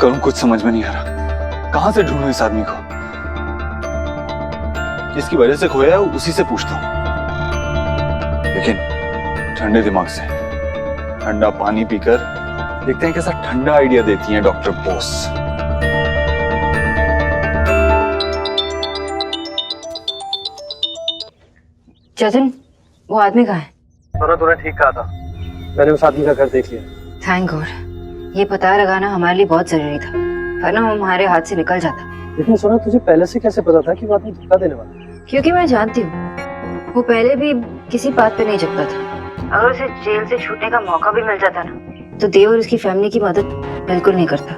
करूं कुछ समझ में नहीं आ रहा। कहां से ढूंढूं इस आदमी को? जिसकी वजह से खोया है उसी से पूछता हूं, लेकिन ठंडे दिमाग से ठंडा पानी पीकर देखते हैं कैसा ठंडा आइडिया देती हैं डॉक्टर बोस। जतिन, वो आदमी कहाँ है? तूने ठीक कहा था, मैंने उस आदमी का घर देख लिया। Thank God. ये पता लगाना हमारे लिए बहुत जरूरी था, वरना हमारे हाथ से निकल जाता। लेकिन सोना, तुझे पहले से कैसे पता था कि वो आदमी धोखा देने वाला है? क्योंकि मैं जानती हूँ, वो पहले भी किसी बात पे नहीं झुकता था। अगर उसे जेल से छूटने का मौका भी मिल जाता ना, तो देव और उसकी फैमिली की मदद बिल्कुल नहीं करता।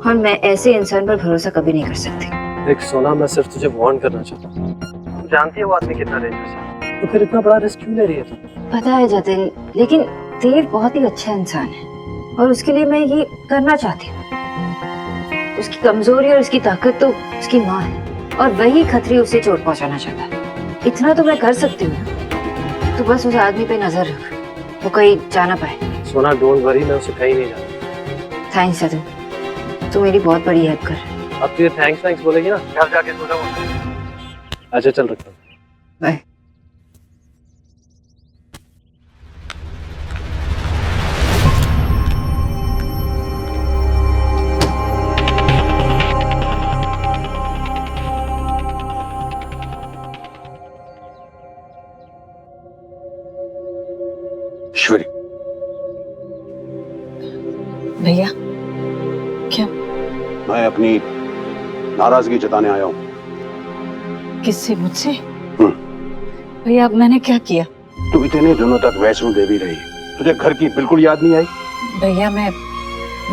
और मैं ऐसे इंसान पर भरोसा कभी नहीं कर सकती। देख सोना, मैं सिर्फ तुझे वार्न करना चाहता हूँ। तू जानती है वो आदमी कितना डेंजरस है, तो फिर इतना बड़ा रिस्क क्यों ले रही है तू? पता है जतिन, लेकिन देव बहुत ही अच्छा इंसान है और उसके लिए मैं ये करना चाहती हूँ। उसकी कमजोरी और उसकी ताकत तो उसकी माँ है, और वही खतरे उसे चोट पहुंचाना चाहता है। इतना तो मैं कर सकती हूँ। तो बस उस आदमी पे नजर रख, वो कहीं जाना पाए। सोना डोंट वरी, मैं उसे कहीं नहीं जाना। थैंक्स जतिन, तू मेरी बहुत बड़ी हेल्प कर। अब तुझे थैंक्स बोलेगी ना, घर जाके सो जाओ। अच्छा चल, रखता हूँ। बाय। ईश्वरी, भैया क्या? मैं अपनी नाराजगी जताने आया हूँ। किससे? मुझसे? भैया अब मैंने क्या किया? तू इतने दिनों तक वैष्णो देवी रही, तुझे घर की बिल्कुल याद नहीं आई? भैया मैं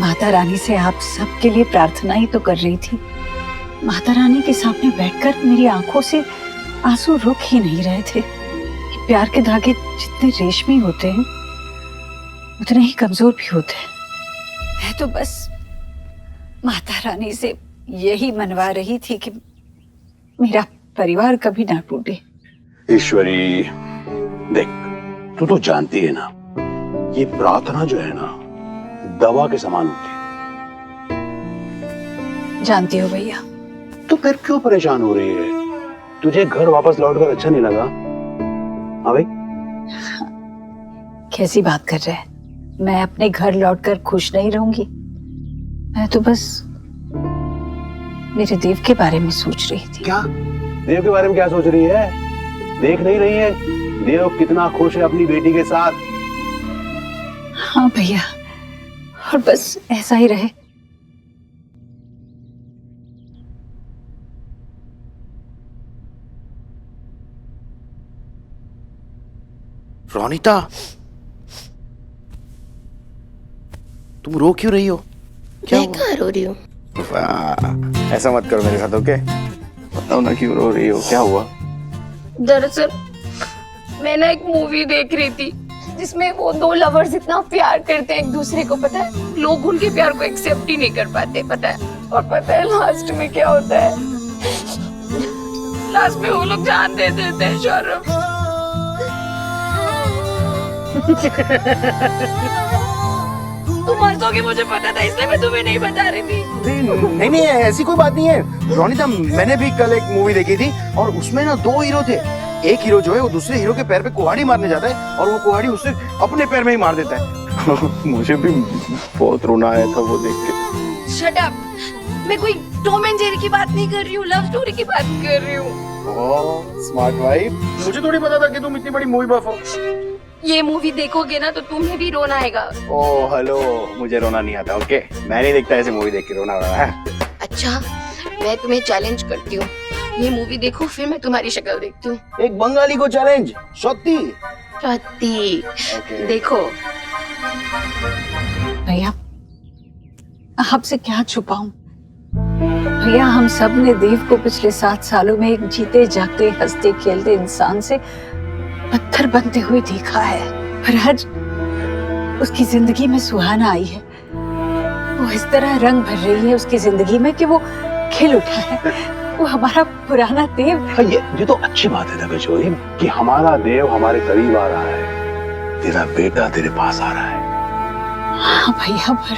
माता रानी से आप सबके लिए प्रार्थना ही तो कर रही थी। माता रानी के सामने बैठकर मेरी आंखों से आंसू रुक ही नहीं रहे थे। ये प्यार के धागे जितने रेशमी होते हैं, उतने ही कमजोर भी होते हैं। मैं तो बस माता रानी से यही मनवा रही थी कि मेरा परिवार कभी ना टूटे। ईश्वरी देख, तू तो जानती है ना, ये प्रार्थना जो है ना, दवा के समान होती है। जानती हो भैया। तो फिर क्यों परेशान हो रही है? तुझे घर वापस लौटकर अच्छा नहीं लगा? हाँ भाई? कैसी बात कर रहे हैं? मैं अपने घर लौटकर खुश नहीं रहूंगी। मैं तो बस मेरे देव के बारे में सोच रही थी। क्या? देव के बारे में क्या सोच रही है? देख नहीं रही है देव कितना खुश है अपनी बेटी के साथ? हाँ भैया, और बस ऐसा ही रहे। रोनिता, तुम रो क्यों रही हो? क्या मैं कहाँ रो रही हूँ? ऐसा मत करो मेरे साथ, ओके? बताओ ना क्यों रो रही हो, क्या हुआ? दरअसल मैं ना एक मूवी देख रही थी जिसमें वो दो लवर्स इतना प्यार करते हैं एक दूसरे को, पता है लोग उनके प्यार को एक्सेप्ट ही नहीं कर पाते, पता है। और पता है लास्ट में क्या होता है? लास्ट में वो लोग जान दे देते हैं। शौरभ, तुम हंसोगे मुझे पता था, इसलिए मैं तुम्हें नहीं बता रही थी। नहीं नहीं, ऐसी कोई बात नहीं है रोनिता। मैंने भी कल एक मूवी देखी थी और उसमें ना दो हीरो थे। एक हीरो जो है वो दूसरे हीरो के पैर पे कुल्हाड़ी मारने जाता है और वो कुल्हाड़ी उससे अपने पैर में ही मार देता है। मुझे भी बहुत रोना आया था वो देख के। शट अप, मैं कोई टॉम एंड जेरी की बात नहीं कर रही हूँ, लव स्टोरी की बात कर रही हूँ। ओह स्मार्ट वाइफ, मुझे थोड़ी पता था कि तुम इतनी बड़ी मूवी बफ हो। ये मूवी देखोगे ना तो तुम्हें भी रोना आएगा। ओह हेलो, मुझे रोना नहीं आता, ओके? मैं नहीं देखता ऐसी मूवी देख के रोना वाला है। अच्छा, मैं तुम्हें चैलेंज करती हूँ, ये मूवी देखो फिर मैं तुम्हारी शक्ल देखती हूँ। एक बंगाली को चैलेंज? सत्ती देखो। भैया आपसे क्या छुपाऊं? भैया हम सब ने देव को पिछले 7 सालों में एक जीते जागते हंसते खेलते इंसान से पत्थर बनते हुए देखा है, पर आज उसकी जिंदगी में सुहाना आई है। वो इस तरह रंग भर रही है उसकी जिंदगी में कि वो खिल उठा है। वो हमारा पुराना देव। हाँ, ये तो अच्छी बात है किशोरी कि हमारा देव हमारे करीब आ रहा है, तेरा बेटा तेरे पास आ रहा है। हाँ भैया, पर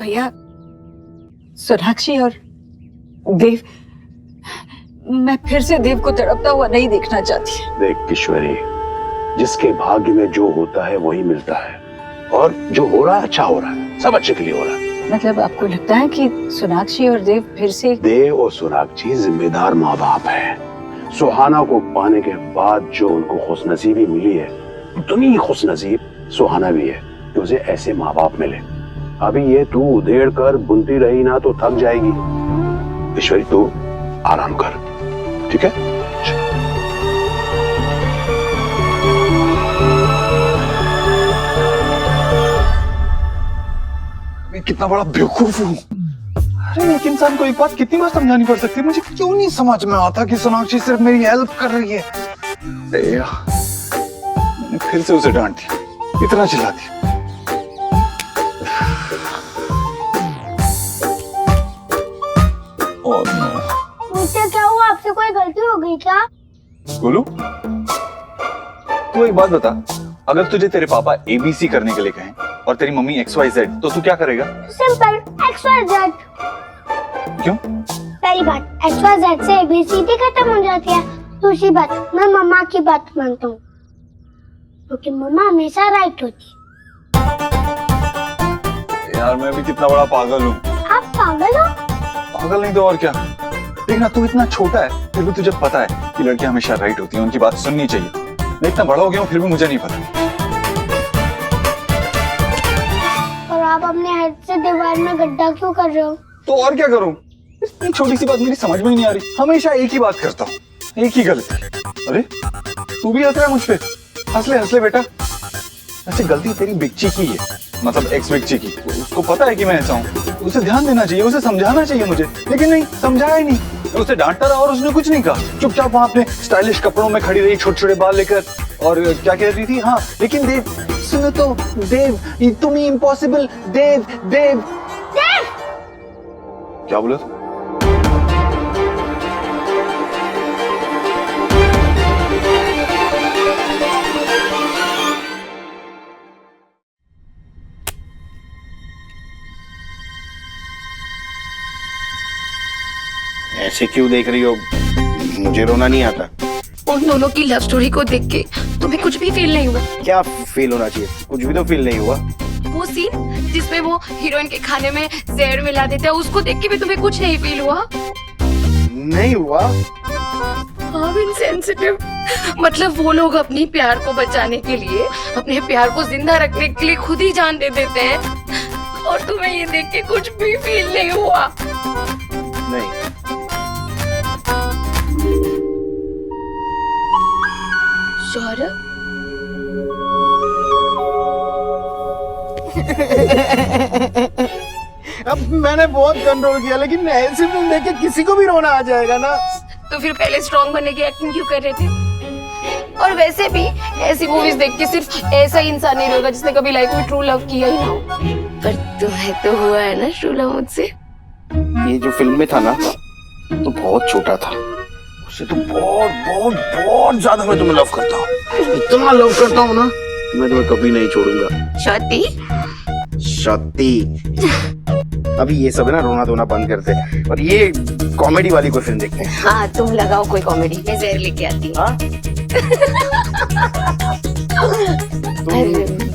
भैया, सोनाक्षी और देव, मैं फिर से देव को तड़पता हुआ नहीं देखना चाहती। देख किश्वरी, जिसके भाग्य में जो होता है वही मिलता है, और जो हो रहा है अच्छा हो रहा है, सब अच्छे के लिए हो रहा है। मतलब आपको लगता है कि सोनाक्षी और देव फिर से? देव और सोनाक्षी जिम्मेदार माँ बाप है। सुहाना को पाने के बाद जो उनको खुशनसीबी मिली है, उतनी खुशनसीब सुहाना भी है कि उसे ऐसे माँ बाप मिले। अभी ये तू उधेड़ कर बुनती रही ना तो थक जाएगी। ईश्वरी तू आराम कर, ठीक है? मैं कितना बड़ा बेवकूफ हूँ। अरे एक इंसान को एक बात कितनी बार समझानी पड़ सकती है? मुझे क्यों नहीं समझ में आता कि सोनाक्षी सिर्फ मेरी हेल्प कर रही है। मैंने फिर से उसे डांट दिया, इतना चिल्ला दिया। और मुझसे क्या हुआ? आपसे कोई गलती हो गई क्या? गोलू, तू एक बात बता, अगर तुझे तेरे पापा ABC करने के लिए कहें और तेरी मम्मी XYZ, तो तू क्या करेगा? Simple, XYZ। क्यों? पहली बात, XYZ से ABCD खत्म हो जाती है। दूसरी बात, मैं मम्मा की बात मानता हूँ, क्योंकि मम्मा हमेशा राइट होती है। यार मैं भी कितना बड़ा पागल हूँ। आप पागल हो? पागल नहीं तो और क्या। देखना, तू इतना छोटा है फिर भी तुझे पता है कि लड़कियां हमेशा राइट होती हैं, उनकी बात सुननी चाहिए। मैं इतना बड़ा हो गया हूँ फिर भी मुझे नहीं पता। और आप अपने हेड से दीवार में गड्ढा क्यों कर रहे हो? तो और क्या करूँ? इतनी छोटी सी बात मेरी समझ में ही नहीं आ रही। हमेशा एक ही बात करता हूँ, एक ही गलती। अरे तू भी हंस रहा है मुझ पे? हंस ले बेटा। वैसे गलती तेरी बिच्ची की है, मतलब एक्स बिच्ची की। उसको पता है कि मैं ऐसा हूँ, उसे ध्यान देना चाहिए, उसे समझाना चाहिए मुझे, लेकिन नहीं, समझाया ही नहीं। मैं उसे डांटता रहा और उसने कुछ नहीं कहा। चुपचाप वहां अपने स्टाइलिश कपड़ों में खड़ी रही, छोटे छोटे बाल लेकर, और क्या कह रही थी? हाँ, लेकिन देव, सुनो तो देव, तुम ही इम्पॉसिबल, देव देव देव! क्या बोला तू? ऐसे क्यों देख रही हो? मुझे रोना नहीं आता। उन दोनों की लव स्टोरी को देख के तुम्हें कुछ भी फील नहीं हुआ? क्या फील होना चाहिए? कुछ भी तो फील नहीं हुआ। वो सीन जिसमें वो हीरोइन के खाने में जहर मिला देता है, उसको देख के भी तुम्हें कुछ नहीं फील हुआ? नहीं हुआ। How insensitive. मतलब वो लोग अपनी प्यार को बचाने के लिए, अपने प्यार को जिंदा रखने के लिए खुद ही जान दे देते हैं, और तुम्हें ये देख के कुछ भी फील नहीं हुआ? नहीं। सौरभ, अब मैंने बहुत कंट्रोल किया, लेकिन ऐसी फिल्म देख के किसी को भी रोना आ जाएगा ना। तो फिर पहले स्ट्रॉन्ग बनने की एक्टिंग क्यों कर रहे थे? और वैसे भी ऐसी मूवीज देख के सिर्फ ऐसा ही इंसान नहीं होगा जिसने कभी लाइफ में ट्रू लव किया ही ना हो। पर तुम्हें तो हुआ है ना ट्रू लव मुझसे। ये जो फिल्म में था ना, तो बहुत छोटा था, उससे तो बहुत बहुत बहुत ज्यादा मैं तुम्हें लव करता हूँ। इतना लव करता हूँ ना, मैं तुम्हें कभी नहीं छोड़ूंगा। शादी अभी ये सब है ना, रोना धोना बंद करते हैं और ये कॉमेडी वाली कोई फिल्म देखते हैं। हाँ, तुम लगाओ कोई कॉमेडी, मैं जहर लेके आती हूँ।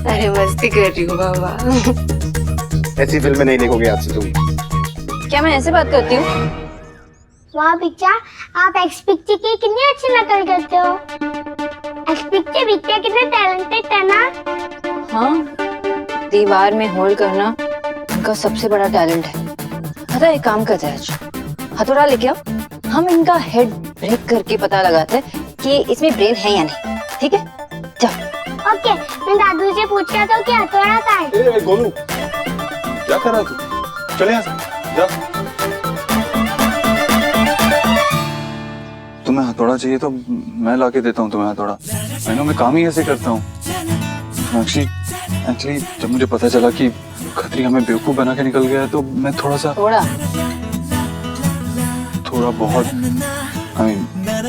अरे मस्ती कर रही हूँ बाबा। ऐसी फिल्में नहीं देखोगे आज से तुम। क्या मैं ऐसे बात करती हूँ? वाह बिच्चा, आप एक्स पिक्चर की कितनी अच्छी नकल करते हो। एक्स पिक्चर बिच्चा कितने टैलेंटेड है ना। हाँ, दीवार में होल करना उनका सबसे बड़ा टैलेंट है। पता है, एक काम करते हैं, आज हथौड़ा लेके आओ, हम इनका हेड ब्रेक करके पता लगाते हैं कि इसमें ब्रेन है या नहीं। ठीक है, जाओ। ओके, मैं दादू से पूछ रहा था कि हथौड़ा कहाँ है। ए गोलू, क्या कर रहा तू? चले यहाँ से, जा। तुम्हें हथौड़ा चाहिए तो मैं लाके देता हूँ तुम्हें हथौड़ा। मैं काम ही ऐसे करता हूँ। एक्चुअली जब मुझे पता चला कि खतरी हमें बेवकूफ बना के निकल गया है, तो मैं थोड़ा बहुत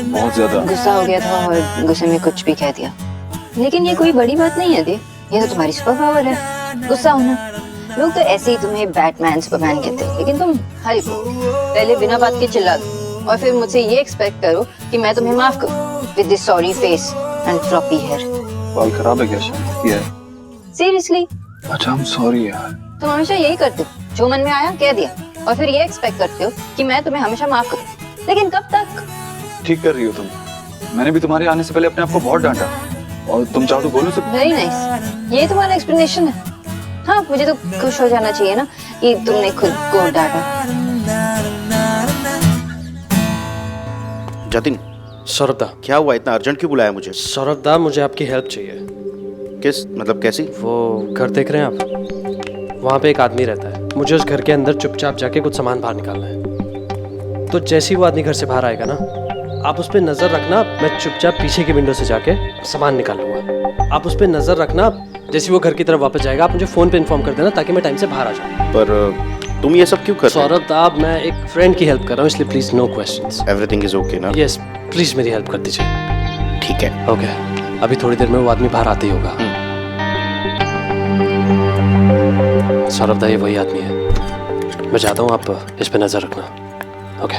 बहुत ज्यादा गुस्सा हो गया था और गुस्से में कुछ भी कह दिया। लेकिन ये कोई बड़ी बात नहीं है देव, ये तो तुम्हारी सुपर पावर है, गुस्सा होना। लोग तो ऐसे ही तुम्हें बैटमैन सुपरमैन कहते हैं, लेकिन तुम हल्क हो। पहले बिना बात के चिल्ला दो और फिर मुझसे ये एक्सपेक्ट करो कि मैं तुम्हें माफ करूं with this sorry face and floppy hair. बाल खराब है क्या? शायद ये है। सीरियसली अच्छा, I'm sorry यार। तुम हमेशा यही करते हो, जो मन में आया कह दिया और फिर ये एक्सपेक्ट करते हो कि मैं तुम्हें हमेशा माफ करूं। लेकिन कब तक? ठीक कर रही हो तुम। मैंने भी तुम्हारे आने से पहले अपने आप को बहुत डांटा और तुम चाहो तो बोलो सब। वेरी नाइस, ये तुम्हारा एक्सप्लेनेशन है। हाँ, मुझे तो खुश हो जाना चाहिए ना कि तुमने खुद को डांटा। जतिन, सौरभ दा, क्या हुआ? इतना अर्जेंट क्यों बुलाया मुझे? सौरभ दा, मुझे आपकी हेल्प चाहिए। किस मतलब कैसी? वो घर देख रहे हैं आप? वहाँ पे एक आदमी रहता है। मुझे उस घर के अंदर चुपचाप जाके कुछ सामान बाहर निकालना है। तो जैसे ही वो आदमी घर से बाहर आएगा ना, आप उस पर नजर रखना। मैं चुपचाप पीछे की विंडो से जाके सामान निकाल लूंगा। आप उस पर नजर रखना। जैसे वो घर की तरफ वापस जाएगा, आप मुझे फोन पे इन्फॉर्म कर देना ताकि मैं टाइम से बाहर आ जाऊँ। पर तुम ये सब क्यों कर रहे हो? सौरभ दा, मैं एक फ्रेंड की हेल्प कर रहा हूँ, इसलिए please no questions. Everything is okay ना? यस, प्लीज मेरी हेल्प कर दीजिए। ठीक है। ओके, अभी थोड़ी देर में वो आदमी बाहर आते ही होगा। सौरभ दा, ये वही आदमी है। मैं चाहता हूँ आप इस पे नजर रखना। ओके।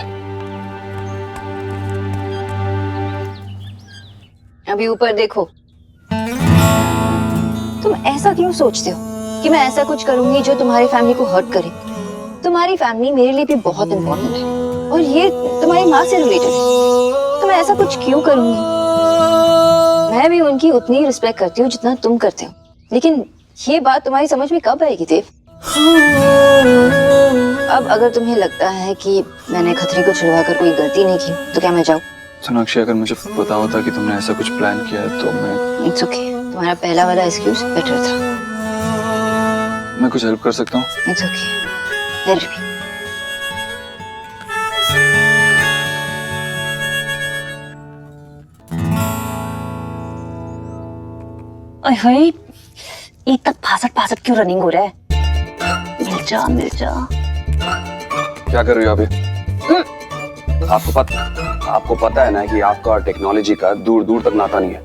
अभी ऊपर देखो। तुम ऐसा क्यों सोचते हो कि मैं ऐसा कुछ करूंगी जो तुम्हारी फैमिली को हर्ट करे? तुम्हारी फैमिली मेरे लिए भी बहुत इंपॉर्टेंट है और ये तुम्हारी माँ से रिलेटेड है। तो मैं ऐसा कुछ क्यों करूंगी? मैं भी उनकी उतनी रिस्पेक्ट करती हूँ जितना तुम करते हो। लेकिन ये बात तुम्हारी समझ में कब आएगी देव? अब अगर तुम्हें लगता है कि मैंने खतरी को छुड़वा कर कोई गलती नहीं की तो क्या मैं जाऊँ? सोनाक्षी, अगर मुझे पता होता कि तुमने ऐसा कुछ प्लान किया है तो मैं... इट्स ओके, तुम्हारा पहला वाला एक्सक्यूज बेटर था। मैं कुछ हेल्प कर सकता हूँ? It's okay, let it be. अरे हाय, एक तक फासट क्यों रनिंग हो रहा है? मिल जा। क्या कर रही हो अभी? आपको पता है ना कि आपका टेक्नोलॉजी का दूर दूर तक नाता नहीं है।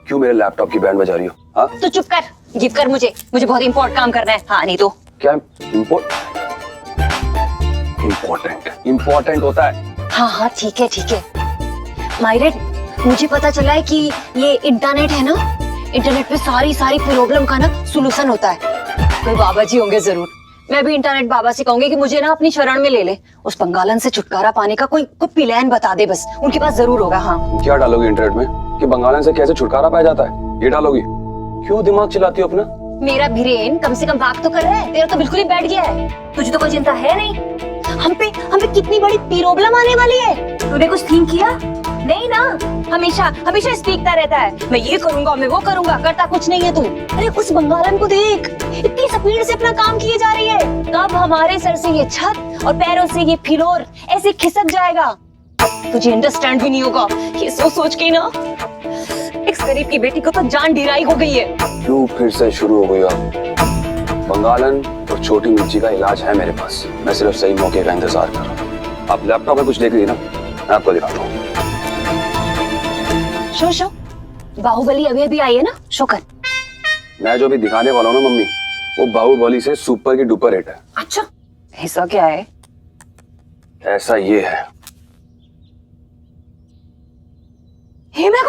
क्यों मेरे लैपटॉप की बैंड बजा रही हो? हाँ, तो चुप कर, गिव कर मुझे बहुत इंपॉर्टेंट काम करना है। हाँ, नहीं तो क्या इम्पोर्टेंट होता है? हाँ, ठीक है। मायरेट, मुझे पता चला है कि ये इंटरनेट है ना, इंटरनेट पे सारी प्रॉब्लम का ना सॉल्यूशन होता है। कोई बाबा जी होंगे जरूर। मैं भी इंटरनेट बाबा से कहूंगी कि मुझे ना अपनी शरण में ले ले। उस बंगालन से छुटकारा पाने का कोई प्लान बता दे बस। उनके पास जरूर होगा। हाँ, क्या डालोगी इंटरनेट में कि बंगालन से कैसे छुटकारा पाया जाता है? ये डालोगी? क्यों दिमाग चलाती हो अपना? मेरा ब्रेन कम से कम बात तो कर रहा है। तेरा तो बिल्कुल ही बैठ गया है। तुझे तो कोई चिंता है नहीं। हम पे कितनी बड़ी प्रॉब्लम आने वाली है। तूने कुछ थिंक किया? नहीं ना, हमेशा स्पीकता रहता है, मैं ये करूंगा, मैं वो करूंगा, करता कुछ नहीं है तू। अरे उस बंगालन को देख, इतनी स्पीड से अपना काम किए जा रही है। कब हमारे सर से ये छत और पैरों से ये फ्लोर ऐसे खिसक जाएगा, तुझे अंडरस्टैंड भी नहीं होगा। ये सोच के ना एक गरीब की बेटी को तो जान ढिराई हो गई है। क्यों फिर से शुरू हो गई आप? बंगालन और छोटी मिर्ची का इलाज है मेरे पास। मैं सिर्फ सही मौके का इंतजार कर रहा हूँ। आप लैपटॉप में कुछ देख रही ना, मैं आपको दिखाता हूँ। शो बाहुबली अभी आई है ना, शो कर। मैं जो भी दिखाने वाला हूँ ना मम्मी, वो बाहुबली से सुपर की डुपर हिट है। अच्छा, ऐसा क्या है? ऐसा ये है। हे मैं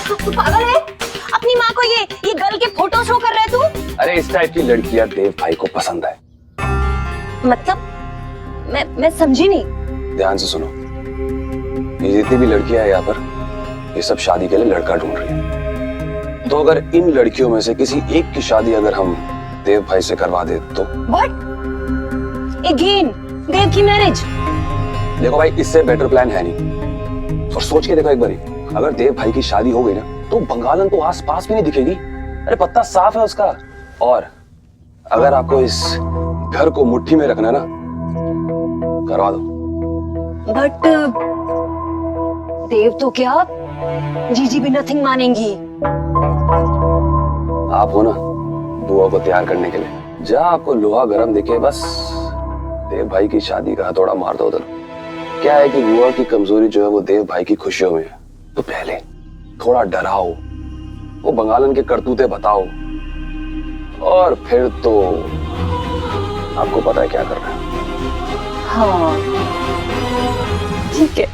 तू पागल है? अपनी माँ को ये गर्ल के फोटो शो कर रहा है तू? अरे इस टाइप की लड़कियां देव भाई को पसंद है। मतलब मैं समझी नहीं। ध्यान से सुनो, ये जितनी भी लड़कियां हैं यहाँ पर, ये सब शादी के लिए लड़का ढूंढ रही है। तो अगर इन लड़कियों में से किसी एक की शादी अगर हम देव भाई से करवा दे तो? What? Again? देव की मैरिज? देखो भाई, इससे बेटर प्लान है नहीं। और सोच के देखो एक बारी, अगर देव भाई की शादी हो गई ना तो बंगालन तो आस पास भी नहीं दिखेगी। अरे पत्ता साफ है उसका। और अगर आपको इस घर को मुट्ठी में रखना है ना, करवा दो। बट देव तो क्या जीजी भी नथिंग मानेंगी। आप हो ना बुआ को तैयार करने के लिए। जहाँ आपको लोहा गरम दिखे, बस देव भाई की शादी का हथौड़ा मार दो उधर। क्या है कि बुआ की कमजोरी जो है वो देव भाई की खुशियों में है। तो पहले थोड़ा डराओ, वो बंगालन के करतूते बताओ, और फिर तो आपको पता है क्या करना है। हाँ ठीक है।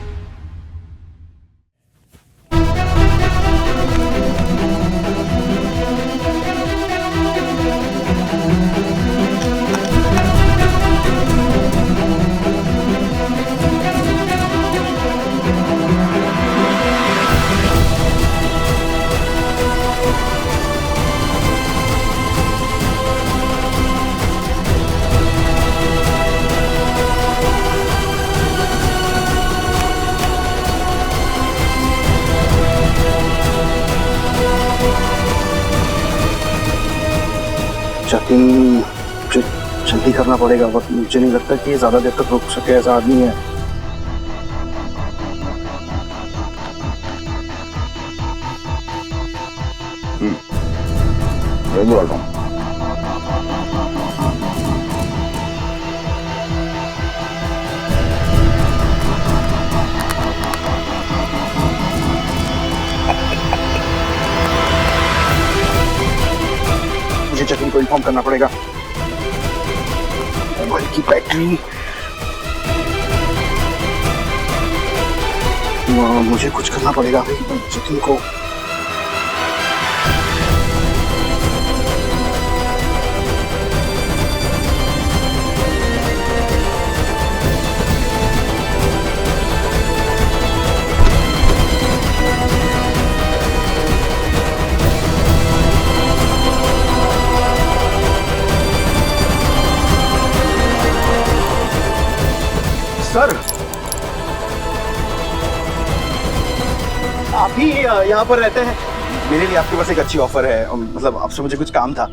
चेकिंग जल्दी करना पड़ेगा, वक्त मुझे नहीं लगता कि ये ज्यादा देर तक रुक सके, ऐसा आदमी है। मैं बोल रहा हूँ मुझे चेकिंग को इन्फॉर्म करना पड़ेगा। मोबाइल की बैटरी, मुझे कुछ करना पड़ेगा चेकिंग को। सर, आप ही यहाँ पर रहते हैं? मेरे लिए आपके पास एक अच्छी ऑफर है, मतलब आपसे मुझे कुछ काम था।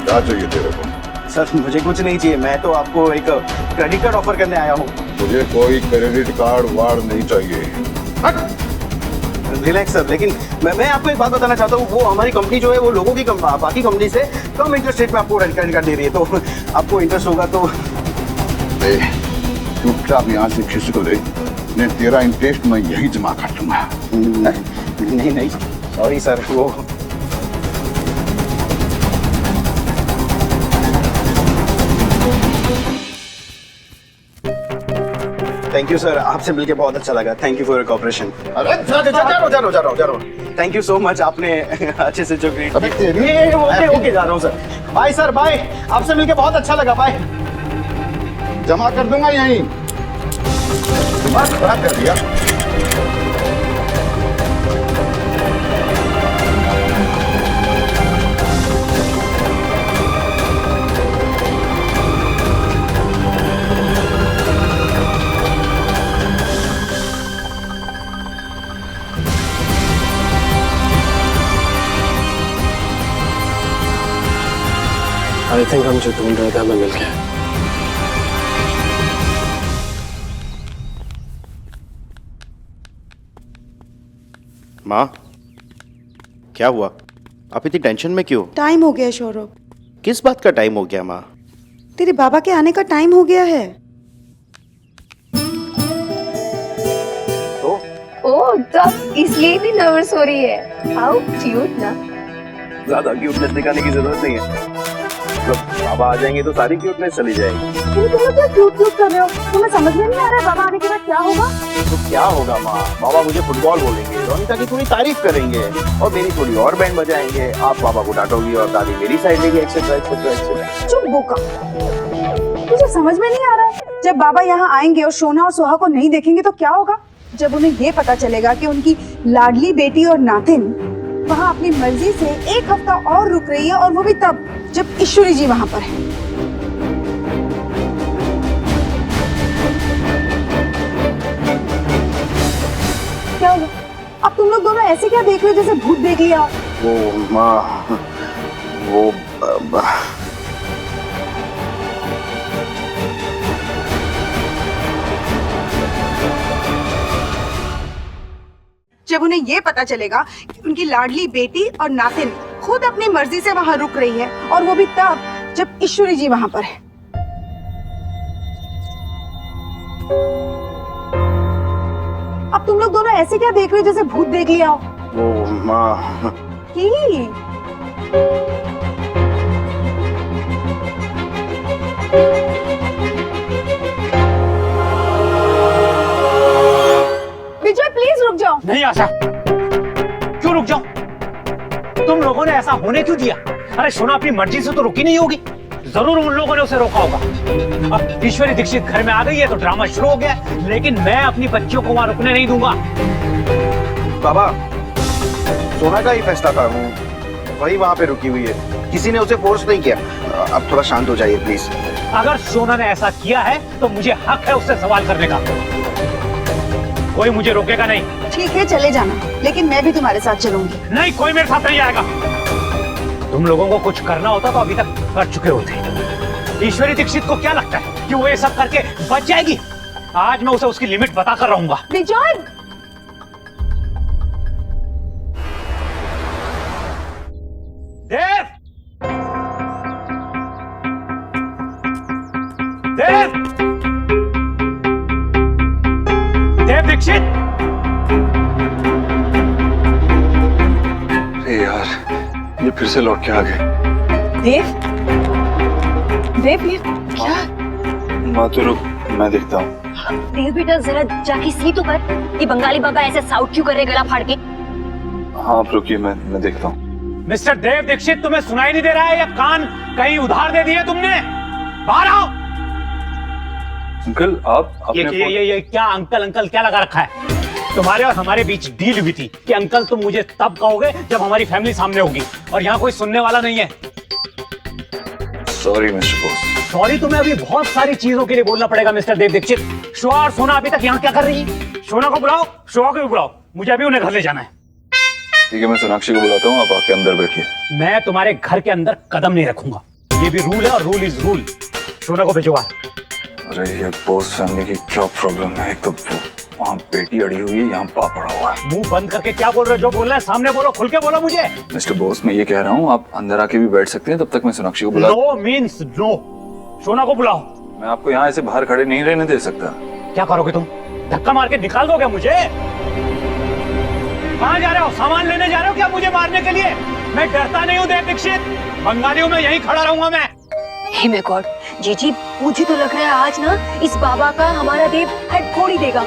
क्या चाहिए तेरे को? सर मुझे कुछ नहीं चाहिए, मैं तो आपको एक क्रेडिट कार्ड ऑफर करने आया हूँ। मुझे कोई क्रेडिट कार्ड वार्ड नहीं चाहिए। रिलैक्स सर, लेकिन मैं आपको एक बात बताना चाहता हूँ, वो हमारी कंपनी जो है वो लोगों की बाकी कंपनी से कम इंटरेस्ट रेट में आपको क्रेडिट कार्ड दे रही है, तो आपको इंटरेस्ट होगा तो। चुपचाप यहाँ से खिसक ले, मैं तेरा इंटरेस्ट मैं यही जमा कर दूंगा। नहीं नहीं सॉरी सर, वो थैंक यू सर, आपसे मिलके बहुत अच्छा लगा। Thank you for your cooperation. अरे जा रहा हूँ। थैंक यू सो मच, आपने अच्छे से जो ग्रीट अबे तेरी- ओके जा रहा हूँ सर। Bye sir, bye. आपसे मिलके बहुत अच्छा लगा, बाय। जमा कर दूंगा यहीं। बस बड़ा कर दिया। आई थिंक हम जो ढूंढ रहे थे हमें मिल गया। माँ, क्या हुआ? आप इतनी टेंशन में क्यों? टाइम हो गया सौरभ, किस बात का टाइम हो गया माँ? तेरे बाबा के आने का टाइम हो गया है। ओ तो अब इसलिए भी नर्वस हो रही है। हाउ क्यूट ना। ज्यादा क्यूटनेस दिखाने की जरूरत नहीं है, मतलब बाबा आ जाएंगे तो सारी क्यूटनेस चली जाएगी। तुम लोग क्या क्यूट क्यूट कर रहे हो? तुम्हें समझ में नहीं आ रहा बाबा आने के बाद क्या होगा? तो क्या होगा माँ, बाबा मुझे फुटबॉल बोलेंगे, रोनिता की थोड़ी तारीफ करेंगे और मेरी थोड़ी और बैंड बजाएंगे, आप बाबा को डांटोगी और दादी मेरी साइड लेगी, एक्सेट्रा एक्सेट्रा एक्सेट्रा। चुप बोका, तुझे समझ में नहीं आ रहा है? जब बाबा यहाँ आएंगे और सोना और सोहा को नहीं देखेंगे तो क्या होगा? जब उन्हें ये पता चलेगा कि उनकी लाडली बेटी और नातिन वहाँ अपनी मर्जी से एक हफ्ता और रुक रही है, और वो भी तब जब ईश्वरी जी वहाँ पर है। क्या होगा? अब तुम लोग दोनों ऐसे क्या देख रहे हो जैसे भूत देख लिया? वो माँ, वो जब उन्हें ये पता चलेगा कि उनकी लाडली बेटी और नातिन खुद अपनी मर्जी से वहां रुक रही है, और वो भी तब जब ईश्वरी जी वहां पर है। अब तुम लोग दोनों ऐसे क्या देख रहे हो जैसे भूत देख लिया हो? वो माँ, की विजय प्लीज रुक जाओ। नहीं आशा, क्यों रुक जाओ? तुम लोगों ने ऐसा होने क्यों दिया? अरे सोना अपनी मर्जी से तो रुकी नहीं होगी, जरूर उन लोगों ने उसे रोका होगा। अब ईश्वरी दीक्षित घर में आ गई है तो ड्रामा शुरू हो गया, लेकिन मैं अपनी बच्चियों को वहां रुकने नहीं दूंगा। बाबा, सोना का ही फैसला था, वही वहाँ पे रुकी हुई है, किसी ने उसे फोर्स नहीं किया। अब थोड़ा शांत हो जाइए प्लीज। अगर सोना ने ऐसा किया है तो मुझे हक है उससे सवाल करने का, कोई मुझे रोकेगा नहीं। ठीक है चले जाना, लेकिन मैं भी तुम्हारे साथ चलूंगी। नहीं, कोई मेरे साथ नहीं आएगा। तुम लोगों को कुछ करना होता तो अभी तक कर चुके होते। ईश्वरी दीक्षित को क्या लगता है कि वो ये सब करके बच जाएगी? आज मैं उसे उसकी लिमिट बताकर रहूंगा। विजय, देव! देव! देव दीक्षित! अरे यार, ये फिर से लौट के आ गए। देव, देव ये क्या? माँ तो रुक, मैं देखता हूँ। देव बेटा जरा जाके सी तो कर, ये बंगाली बाबा ऐसे साउट क्यों कर रहे गला फाड़ के? हाँ आप रुकिए, मैं देखता हूँ। मिस्टर देव दीक्षित, तुम्हें सुनाई नहीं दे रहा है या कान कहीं उधार दे दिए तुमने? बाहर आओ। अंकल आप अपने ये क्या अंकल अंकल क्या लगा रखा है? तुम्हारे और हमारे बीच डील हुई थी कि अंकल तुम मुझे तब कहोगे जब हमारी फैमिली सामने होगी, और यहाँ कोई सुनने वाला नहीं है। Sorry mister boss. सॉरी तुम्हें अभी बहुत सारी चीजों के लिए बोलना पड़ेगा मिस्टर देव दीक्षित। शोआ और सोना अभी तक यहाँ क्या कर रही है? सोना को बुलाओ, शोआ को भी बुलाओ, मुझे अभी उन्हें घर ले जाना है। ठीक है, मैं सोनाक्षी को बुलाता हूँ, आप आके अंदर बैठिए। मैं तुम्हारे घर के अंदर कदम नहीं रखूंगा, ये भी रूल है और रूल इज रूल। सोना को भेजो बाहर। अरे ये बॉस फैमिली की क्या प्रॉब्लम है? एक तो वहाँ बेटी अड़ी हुई है, यहाँ बाप पड़ा हुआ है। मुंह बंद करके क्या बोल रहे हो? जो बोल रहे हैं सामने बोलो, खुल के बोलो मुझे। मिस्टर बॉस, मैं ये कह रहा हूँ आप अंदर आके भी बैठ सकते हैं, तब तक मैं सोनाक्षी को बुला। No means no. सोना को बुलाओ। मैं आपको यहाँ ऐसे बाहर खड़े नहीं रहने दे सकता। क्या करोगे तुम? धक्का मार के निकाल दोगे मुझे? कहाँ जा रहे हो? सामान लेने जा रहे हो क्या मुझे मारने के लिए? मैं डरता नहीं हूँ देव दीक्षित, बंगालियों में यहीं खड़ा रहूंगा मैं। हे माय गॉड, जीजी मुझे तो लग रहा है आज ना इस बाबा का हमारा देव हेड फोड़ ही देगा।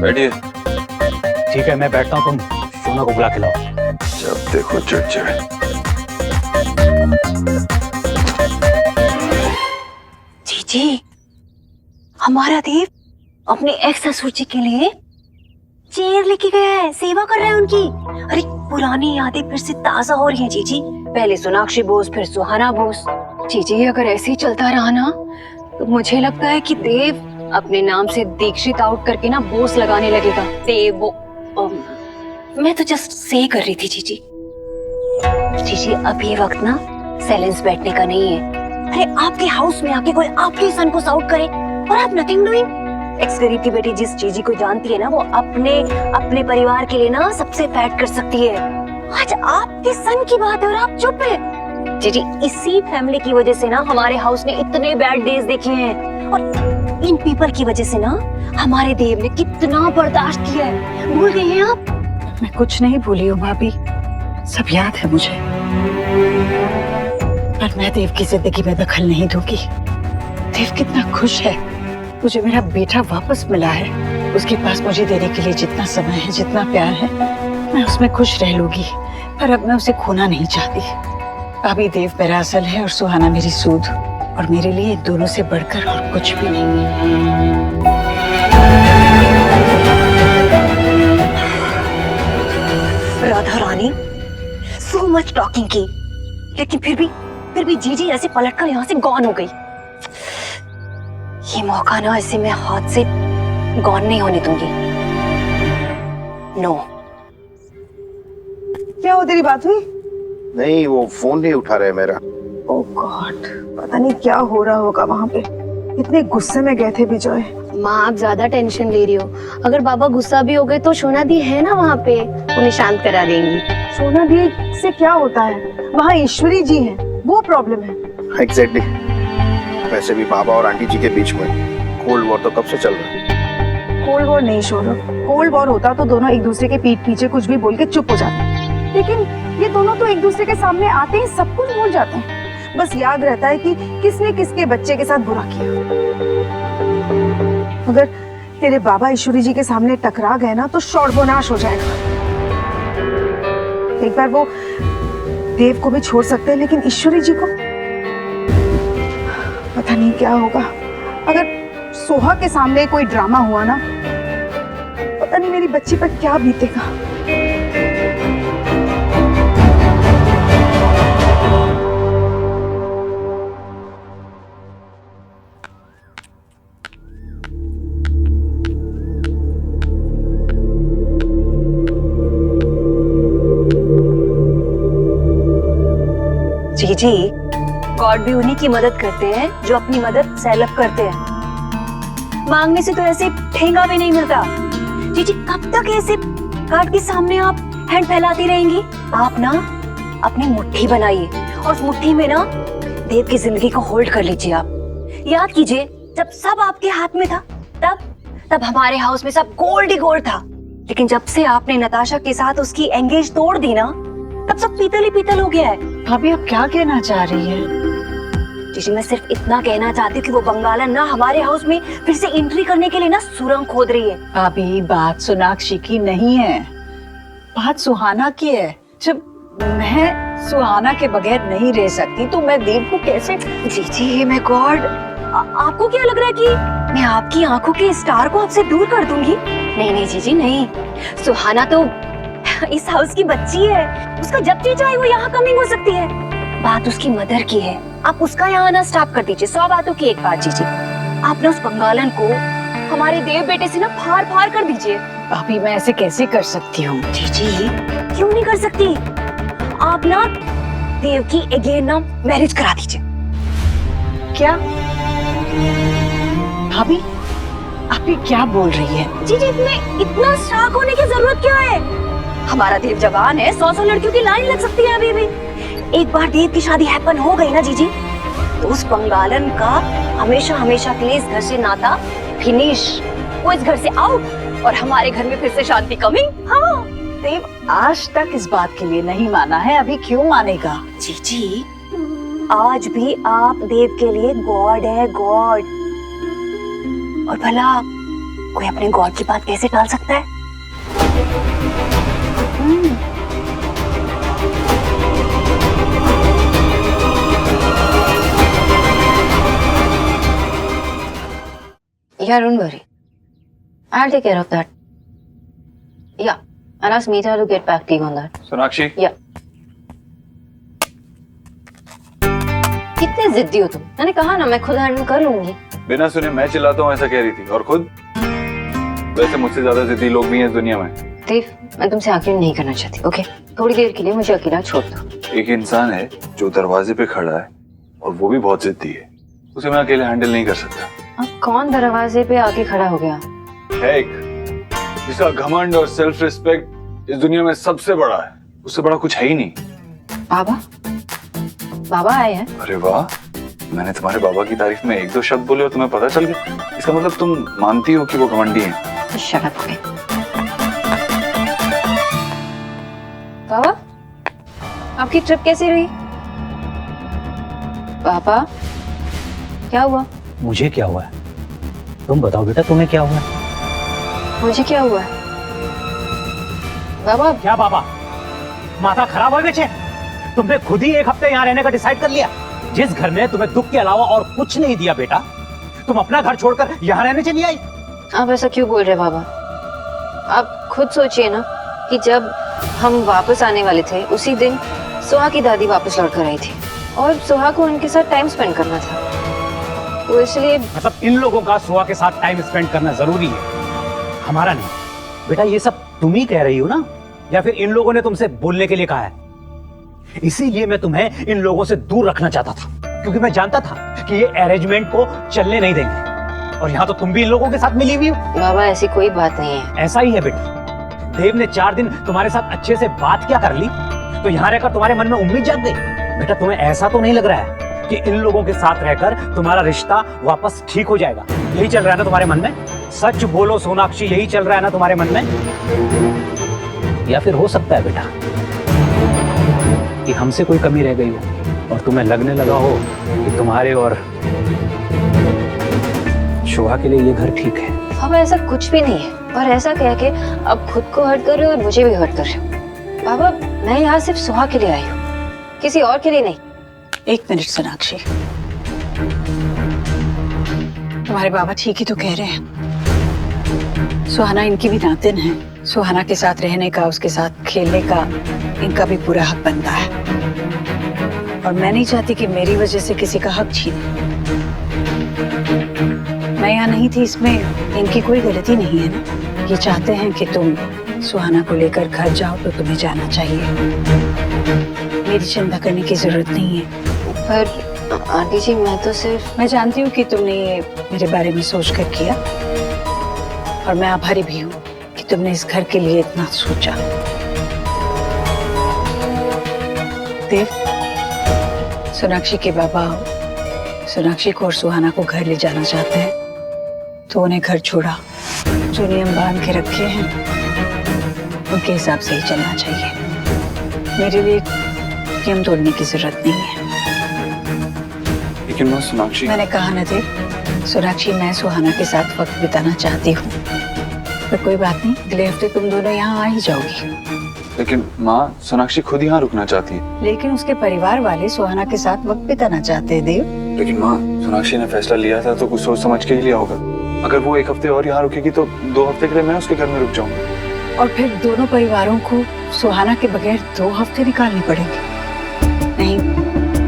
बैठिए। ठीक है मैं बैठता हूँ, तुम सोना को बुला के लाओ। जब देखो चिड़चिड़े। जीजी, हमारा देव अपने एक्स ससुर जी के लिए चेयर लेके गया है, सेवा कर रहा है उनकी। अरे पुरानी यादें फिर से ताजा हो रही हैं जीजी। पहले सोनाक्षी बोस, फिर सुहाना बोस। जीजी अगर ऐसे ही चलता रहा ना तो मुझे लगता है कि देव अपने नाम से दीक्षित आउट करके ना बोस लगाने लगेगा। देव वो मैं तो जस्ट से कर रही थी जीजी। जीजी अब ये वक्त ना साइलेंस बैठने का नहीं है। अरे आपके हाउस में आके कोई आपके सन को साउट करे और आप नथिंग डूइंग। एक्स गरीब की बेटी जिस जीजी को जानती है ना, वो अपने परिवार के लिए ना सबसे फाइट कर सकती है। आज आपके सन की बात है और आप चुप है। जीजी इसी फैमिली की वजह से ना हमारे हाउस ने इतने बैड डेज देखे हैं, और इन पीपल की वजह से ना हमारे देव ने कितना बर्दाश्त किया है। भूल गए हैं आप? मैं कुछ नहीं भूली हूँ भाभी, सब याद है मुझे, पर मैं देव की जिंदगी में दखल नहीं दूंगी। देव कितना खुश है, मुझे मेरा बेटा वापस मिला है। उसके पास मुझे देने के लिए जितना समय है, जितना प्यार है, मैं उसमें खुश रह लूंगी, पर अब मैं उसे खोना नहीं चाहती। अभी देव मेरा असल है और सुहाना मेरी सूद, और मेरे लिए इन दोनों से बढ़कर और कुछ भी नहीं। Radha Rani so much talking की, लेकिन फिर भी जीजी ऐसे पलटकर यहाँ से गॉन हो गई। ये मौका ना ऐसे मैं हाथ से गॉन नहीं होने दूंगी। नो। क्या हो, तेरी बात हुई? नहीं, वो फोन नहीं उठा रहे मेरा। ओह गॉड, पता नहीं क्या हो रहा होगा वहाँ पे। इतने गुस्से में गए थे विजय। माँ आप ज्यादा टेंशन ले रही हो। अगर बाबा गुस्सा भी हो गए तो सोना दी है ना वहाँ पे, उन्हें शांत करा देंगी। सोना दी से क्या होता है? वहाँ ईश्वरी जी हैं, वो प्रॉब्लम है। एग्जैक्टली। वैसे भी बाबा और आंटी जी के बीच में कोल्ड वॉर तो कब से चल रहा है। कोल्ड वॉर नहीं सौरभ, कोल्ड वॉर होता तो दोनों एक दूसरे के पीठ पीछे कुछ भी बोल के चुप हो जाते, लेकिन ये दोनों तो एक दूसरे के सामने आते ही सब कुछ भूल जाते हैं। बस याद रहता है कि किसने किसके बच्चे के साथ बुरा किया। अगर तेरे बाबा ईश्वरी जी के सामने टकरा गए ना तो शोरबोनाश हो जाएगा। एक बार वो देव को भी छोड़ सकते हैं, लेकिन ईश्वरी जी को पता नहीं क्या होगा। अगर सोहा के सामने कोई ड्रामा हुआ ना, पता नहीं मेरी बच्ची पर क्या बीतेगा। जी गॉड भी उन्हीं की मदद करते हैं जो अपनी मदद सेल्फ करते हैं। मांगने से तो ऐसे ठेंगा भी नहीं मिलता। जी कब तक ऐसे कार्ड के सामने आप हैंड फैलाती रहेंगी? आप ना अपनी मुट्ठी बनाइए और उस मुट्ठी में ना देव की जिंदगी को होल्ड कर लीजिए। आप याद कीजिए, जब सब आपके हाथ में था तब हमारे हाउस में सब गोल्ड ही गोल्ड था, लेकिन जब से आपने नताशा के साथ उसकी एंगेज तोड़ दी ना, तब सब पीतल ही पीतल हो गया है। भाभी आप क्या कहना चाह रही है? जी मैं सिर्फ इतना कहना चाहती हूँ कि वो बंगालन ना हमारे हाउस में फिर से एंट्री करने के लिए ना सुरंग खोद रही है। भाभी बात सोनाक्षी की नहीं है, बात सुहाना की है। जब मैं सुहाना के बगैर नहीं रह सकती तो मैं देव को कैसे? जी मैं गॉड, आपको क्या लग रहा है कि मैं आपकी आंखों के स्टार को आपसे दूर कर दूंगी? नहीं जी नहीं, सुहाना तो इस हाउस की बच्ची है, उसका जब जी चाहे वो यहाँ कमिंग हो सकती है। बात उसकी मदर की है, आप उसका यहाँ आना स्टॉप कर दीजिए। 100 बातों की एक बात जी, आप ना उस बंगालन को हमारे देव बेटे से ना फाड़ फाड़ कर दीजिए। भाभी मैं ऐसे कैसे कर सकती हूँ? जी क्यों नहीं कर सकती? आप ना देव की अगेन ना मैरिज करा दीजिए। क्या भाभी आप ये क्या बोल रही है? जी इसमें इतना शॉक होने की जरूरत क्या है? हमारा देव जवान है, 100 लड़कियों की लाइन लग सकती है अभी भी। एक बार देव की शादी हैपन हो गई ना जी, तो उस बंगालन का हमेशा के लिए इस घर से नाता फिनिश। वो इस घर से आउट और हमारे घर में फिर से शांति कमिंग। हाँ देव आज तक इस बात के लिए नहीं माना है, अभी क्यों मानेगा? जी आज भी आप देव के लिए गॉड है, गॉड। और भला कोई अपने गॉड की बात कैसे टाल सकता है? Yeah, don't worry. I'll take care of that. Yeah, I'll ask Meeta to get back to you on that. Sonakshi, Yeah. कितने जिद्दी हो तुम? मैंने कहा ना मैं खुद हैंडल कर लूंगी। बिना सुने मैं चिल्लाता हूँ ऐसा कह रही थी, और खुद? वैसे मुझसे ज्यादा जिद्दी लोग भी हैं इस दुनिया में। देव, मैं तुमसे आर्ग्यू नहीं करना चाहती, ओके? थोड़ी देर के लिए मुझे अकेला छोड़ दो। एक इंसान है जो दरवाजे पे खड़ा है और वो भी बहुत जिद्दी है, उसे मैं अकेले हैंडल नहीं कर सकता। अब कौन दरवाजे पे आके खड़ा हो गया? है एक जिसका घमंड और सेल्फ रिस्पेक्ट इस दुनिया में सबसे बड़ा है, उससे बड़ा कुछ है ही नहीं। बाबा? बाबा आए हैं? अरे वाह, मैंने तुम्हारे बाबा की तारीफ में 1-2 शब्द बोले और तुम्हें पता चल गया। इसका मतलब तुम मानती हो कि वो घमंडी हैं। Shut up. बाबा, आपकी ट्रिप कैसी रही? पापा, क्या हुआ? मुझे क्या हुआ है? तुम बताओ बेटा, तुम्हें क्या हुआ है? मुझे क्या हुआ है? बाबा, क्या बाबा? माथा खराब हो गए? तुमने खुद ही 1 हफ्ते यहाँ रहने का डिसाइड कर लिया। जिस घर ने तुम्हें दुख के अलावा और कुछ नहीं दिया बेटा, तुम अपना घर छोड़कर यहाँ रहने चली आई। आप ऐसा क्यों बोल रहे बाबा? आप खुद सोचिए ना कि जब हम वापस आने वाले थे उसी दिन सुहा की दादी वापस लौट कर आई थी और सुहा को उनके साथ टाइम स्पेंड करना था, तो इसलिए। मतलब इन लोगों का सुहा के साथ टाइम स्पेंड करना जरूरी है, हमारा नहीं। बेटा ये सब तुम ही कह रही हो ना, या फिर इन लोगों ने तुमसे बोलने के लिए कहा है? इसीलिए मैं तुम्हें इन लोगों से दूर रखना चाहता था, क्योंकि मैं जानता था कि ये अरेंजमेंट को चलने नहीं देंगे। और यहाँ तो तुम भी इन लोगों के साथ मिली हुई हो। बाबा ऐसी कोई बात नहीं है। ऐसा ही है बेटा। देव ने 4 दिन तुम्हारे साथ अच्छे से बात क्या कर ली, तो यहाँ रहकर तुम्हारे मन में उम्मीद जाग गई। बेटा तुम्हें ऐसा तो नहीं लग रहा है कि इन लोगों के साथ रहकर तुम्हारा रिश्ता वापस ठीक हो जाएगा? यही चल रहा है ना तुम्हारे मन में? सच बोलो सोनाक्षी, यही चल रहा है ना तुम्हारे मन में? या फिर हो सकता है बेटा कि हमसे कोई कमी रह गई हो और तुम्हें लगने लगा हो कि तुम्हारे और शोभा के लिए ये घर ठीक है। बाबा ऐसा कुछ भी नहीं है, और ऐसा कह के अब खुद को हर्ट कर रहे हो और मुझे भी हर्ट कर रहे हो। बाबा मैं यहाँ सिर्फ सुहा के लिए आई हूँ, किसी और के लिए नहीं। एक मिनट सोनाक्षी, तुम्हारे बाबा ठीक ही तो कह रहे हैं। सुहाना इनकी भी नातिन है, सुहाना के साथ रहने का, उसके साथ खेलने का इनका भी पूरा हक बनता है, और मैं नहीं चाहती कि मेरी वजह से किसी का हक छीने। मैं यहाँ नहीं थी, इसमें इनकी कोई गलती नहीं है ना। ये चाहते हैं कि तुम सुहाना को लेकर घर जाओ तो तुम्हें जाना चाहिए, मेरी चिंता करने की जरूरत नहीं है। पर आंटी जी मैं तो सिर्फ, मैं जानती हूँ कि तुमने ये मेरे बारे में सोचकर किया, और मैं आभारी भी हूँ कि तुमने इस घर के लिए इतना सोचा। देव, सोनाक्षी के बाबा सोनाक्षी को और सुहाना को घर ले जाना चाहते हैं, तो उन्हें घर छोड़ा, जो नियम बांध के रखे हैं उनके हिसाब से ही चलना चाहिए। मेरे लिए नियम तोड़ने की जरूरत नहीं है। लेकिन मैं सोनाक्षी, मैंने कहा ना देव, सोनाक्षी मैं सुहाना के साथ वक्त बिताना चाहती हूँ, पर कोई बात नहीं, अगले हफ्ते तुम दोनों यहाँ आ ही जाओगी। लेकिन माँ सोनाक्षी खुद यहाँ रुकना चाहती है। लेकिन उसके परिवार वाले सुहाना के साथ वक्त बिताना चाहते हैं देव। लेकिन माँ सोनाक्षी ने फैसला लिया था तो कुछ सोच समझ के ही लिया होगा। अगर वो एक हफ्ते और यहाँ रुकेगी तो 2 हफ्ते के लिए मैं उसके घर में रुक जाऊंगा। और फिर दोनों परिवारों को सुहाना के बगैर 2 हफ्ते निकालने पड़ेंगे। नहीं,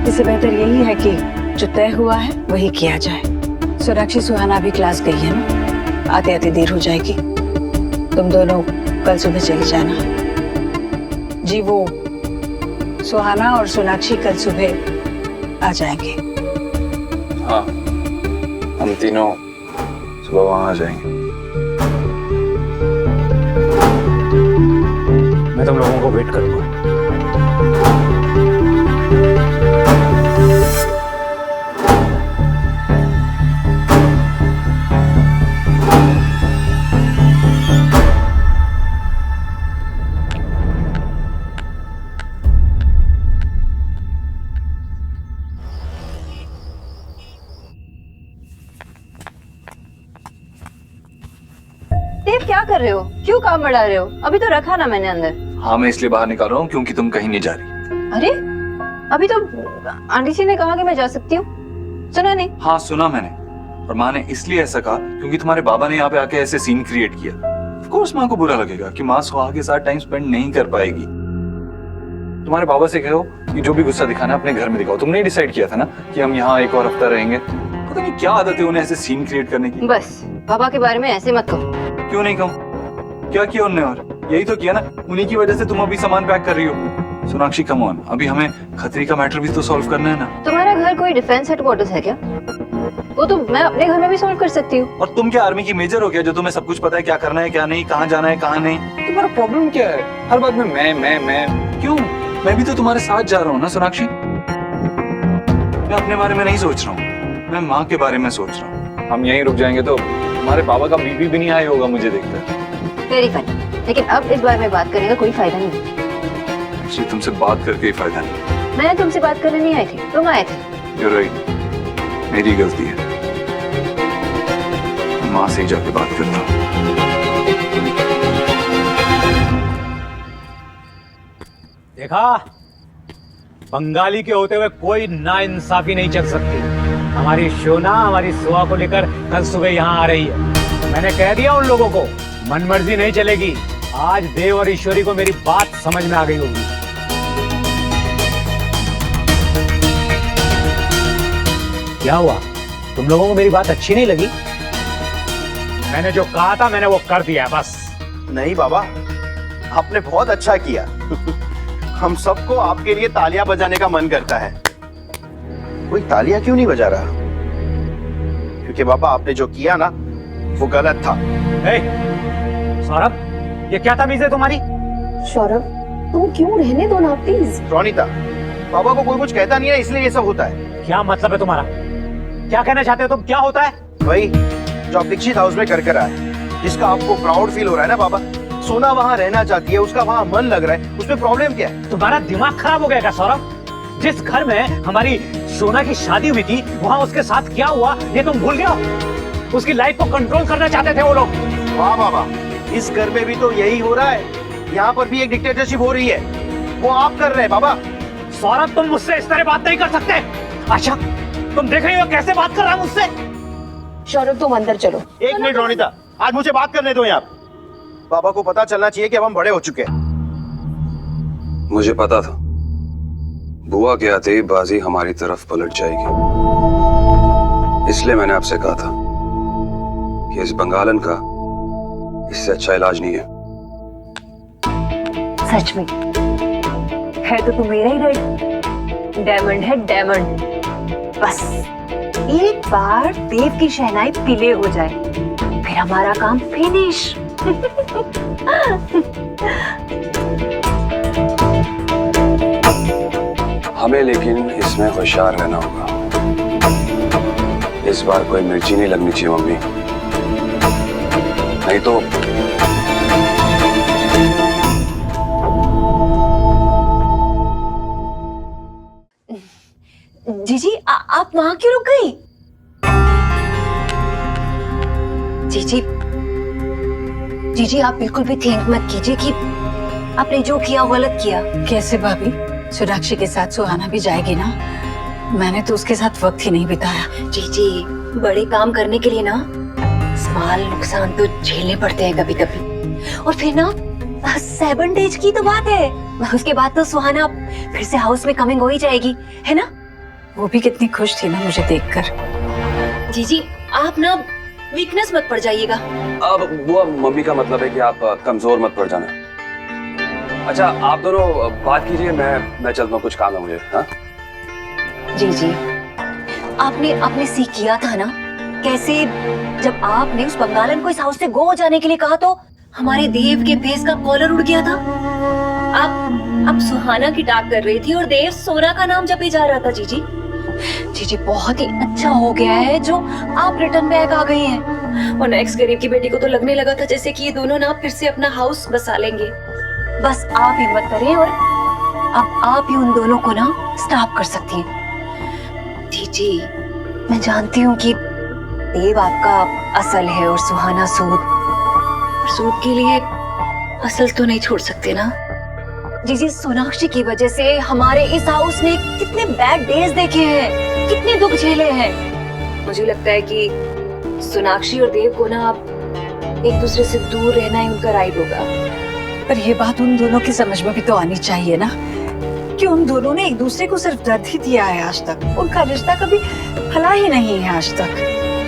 इससे बेहतर यही है कि जो तय हुआ है वही किया जाए। सोनाक्षी सुहाना भी क्लास गई है ना, आते आते देर हो जाएगी। तुम दोनों कल सुबह चले जाना। जी वो सुहाना और सोनाक्षी कल सुबह आ जाएंगे। हाँ, हम तीनों सुबह वहाँ आ जाएंगे। मैं तुम लोगों को वेट करूंगा। देव क्या कर रहे हो, क्यों काम बढ़ा रहे हो? अभी तो रखा ना मैंने अंदर। हाँ मैं इसलिए बाहर निकाल रहा हूँ क्योंकि तुम कहीं नहीं जा रही। अरे अभी तो आंटी जी ने कहा कि मैं जा सकती हूँ, सुना नहीं? हाँ सुना मैंने, और माँ ने इसलिए ऐसा कहा क्योंकि तुम्हारे बाबा ने यहाँ पे आके ऐसे सीन क्रिएट किया। ऑफ कोर्स माँ को बुरा लगेगा कि माँ सुहा के साथ टाइम स्पेंड नहीं कर पाएगी। तुम्हारे बाबा से कहो कि जो भी गुस्सा दिखाना है अपने घर में दिखाओ। तुमने डिसाइड किया था ना कि हम यहाँ एक और हफ्ता रहेंगे। पता नहीं क्या आदत है उन्हें ऐसे सीन क्रिएट करने की। बस पापा के बारे में ऐसे मत कहो। क्यों नहीं कहूँ? क्या किया उन्होंने? और यही तो किया ना, उन्हीं की वजह से तुम अभी सामान पैक कर रही हो। सोनाक्षी कम ऑन, अभी हमें खतरी का मैटर भी तो सॉल्व करना है ना। तुम्हारा घर कोई डिफेंस हेडक्वार्टर्स है क्या? वो तो मैं अपने घर में भी सॉल्व कर सकती हूँ। और तुम क्या आर्मी की मेजर हो क्या जो तुम्हें सब कुछ पता है, क्या करना है क्या नहीं, कहाँ जाना है कहाँ नहीं? तुम्हारा प्रॉब्लम क्या है? हर बात में मैं क्यों? मैं भी तो तुम्हारे साथ जा रहा हूँ ना सोनाक्षी। मैं अपने बारे में नहीं सोच रहा हूँ, मैं माँ के बारे में सोच रहा हूँ। हम यहीं रुक जाएंगे तो हमारे बाबा का बीबी भी नहीं आया होगा मुझे देखकर। वेरी फनी, लेकिन अब इस बारे में बात करने का कोई फायदा नहीं। एक्चुअली तुमसे बात करके ही फायदा नहीं। मैं तुमसे बात करने नहीं आई थी, तुम आए थे। You're right, मेरी गलती है। माँ से ही जाके बात करता हूँ। देखा, बंगाली के होते हुए कोई नाइंसाफी नहीं चल सकती। हमारी शोना हमारी सुहा को लेकर कल सुबह यहाँ आ रही है। मैंने कह दिया उन लोगों को, मनमर्जी नहीं चलेगी। आज देव और ईश्वरी को मेरी बात समझ में आ गई होगी। क्या हुआ, तुम लोगों को मेरी बात अच्छी नहीं लगी? मैंने जो कहा था मैंने वो कर दिया बस। नहीं बाबा, आपने बहुत अच्छा किया। हम सबको आपके लिए तालियां बजाने का मन करता है। कोई तालियां क्यों नहीं बजा रहा? क्योंकि बाबा आपने जो किया ना वो गलत था। सौरभ, ये क्या तमीज है तुम्हारी? सौरभ तुम क्यों रहने दो ना प्लीज। रोनिता, पापा को कोई कुछ कहता नहीं है इसलिए ये सब होता है। क्या मतलब है तुम्हारा? क्या कहना चाहते हो तुम? क्या होता है? वही जो आप दीक्षित हाउस में कर आए, जिसका आपको प्राउड फील हो रहा है ना पापा। सोना वहाँ रहना चाहती है, उसका वहाँ मन लग रहा है, उसमें प्रॉब्लम क्या है? तुम्हारा दिमाग खराब हो गया क्या सौरभ? जिस घर में हमारी सोना की शादी हुई थी वहाँ उसके साथ क्या हुआ ये तुम भूल गए हो? उसकी लाइफ को कंट्रोल करना चाहते थे वो लोग। वाह बाबा, इस घर में भी तो यही हो रहा है। यहाँ पर भी एक डिक्टेटरशिप हो रही है, वो आप कर रहे हैं बाबा। सौरभ तुम मुझसे इस तरह बात नहीं कर सकते। अच्छा तुम देख रही हो कैसे बात कर रहा है मुझसे? सौरभ तुम अंदर चलो। एक मिनट रोनिता, आज मुझे बात करने दो यहाँ। पापा को पता चलना चाहिए कि अब हम बड़े हो चुके हैं। मुझे पता था बुआ के आते ही बाजी हमारी तरफ पलट जाएगी, इसलिए मैंने आपसे कहा था कि इस बंगालन का इससे अच्छा इलाज नहीं है। सच में है तो तू मेरा ही राइट डायमंड है, डायमंड। बस एक बार देव की शहनाई पीले हो जाए फिर हमारा काम फिनिश। हमें लेकिन इसमें होशियार रहना होगा। इस बार कोई मिर्ची नहीं लगनी चाहिए मम्मी, नहीं तो जीजी आप वहां क्यों रुक गई? जीजी जीजी आप बिल्कुल भी थिंक मत कीजिए कि आपने जो किया गलत किया। कैसे भाभी? सोनाक्षी के साथ सुहाना भी जाएगी ना? मैंने तो उसके साथ वक्त ही नहीं बिताया। जीजी बड़े काम करने के लिए ना स्मॉल नुकसान तो झेलने पड़ते हैं कभी कभी। और फिर ना 7 डेज की तो बात है, उसके बाद तो सुहाना फिर से हाउस में कमिंग हो ही जाएगी, है ना? वो भी कितनी खुश थी ना मुझे देखकर। जीजी आप ना वीकनेस मत पड़ जाइएगा। अब वो मम्मी का मतलब है कि आप कमजोर मत पड़ जाना। अच्छा आप दोनों बात कीजिए, मैं चलता हूँ, कुछ काम है मुझे। हाँ जी जी आपने सीख किया था ना कैसे जब आपने उस बंगालन को इस हाउस से गो जाने के लिए कहा तो हमारे देव के फेस का कॉलर उड़ गया था। आप सुहाना की डाक कर रही थी और देव सोना का नाम जपे जा रहा था। जीजी जीजी बहुत ही अच्छा हो गया है जो आप रिटर्न बैक आ गई हैं। और नेक्स्ट गरीब की बेटी को तो लगने लगा था जैसे कि ये दोनों ना फिर से अपना हाउस बसा लेंगे। बस आप हिम्मत करें और अब आप ही उन दोनों को ना स्टॉप कर सकती हैं। जीजी मैं जानती हूँ कि देव आपका असल है और सुहाना सूद, और सूद के लिए असल तो नहीं छोड़ सकते ना। जीजी सोनाक्षी की वजह से हमारे इस हाउस ने कितने बैड डेज देखे हैं, कितने दुख झेले हैं। मुझे लगता है कि सोनाक्षी और देव को ना अब एक दूसरे से दूर रहना ही उनका राइट होगा। पर ये बात उन दोनों की समझ में भी तो आनी चाहिए ना कि उन दोनों ने एक दूसरे को सिर्फ दर्द ही दिया है आज तक, उनका रिश्ता कभी फला ही नहीं है आज तक।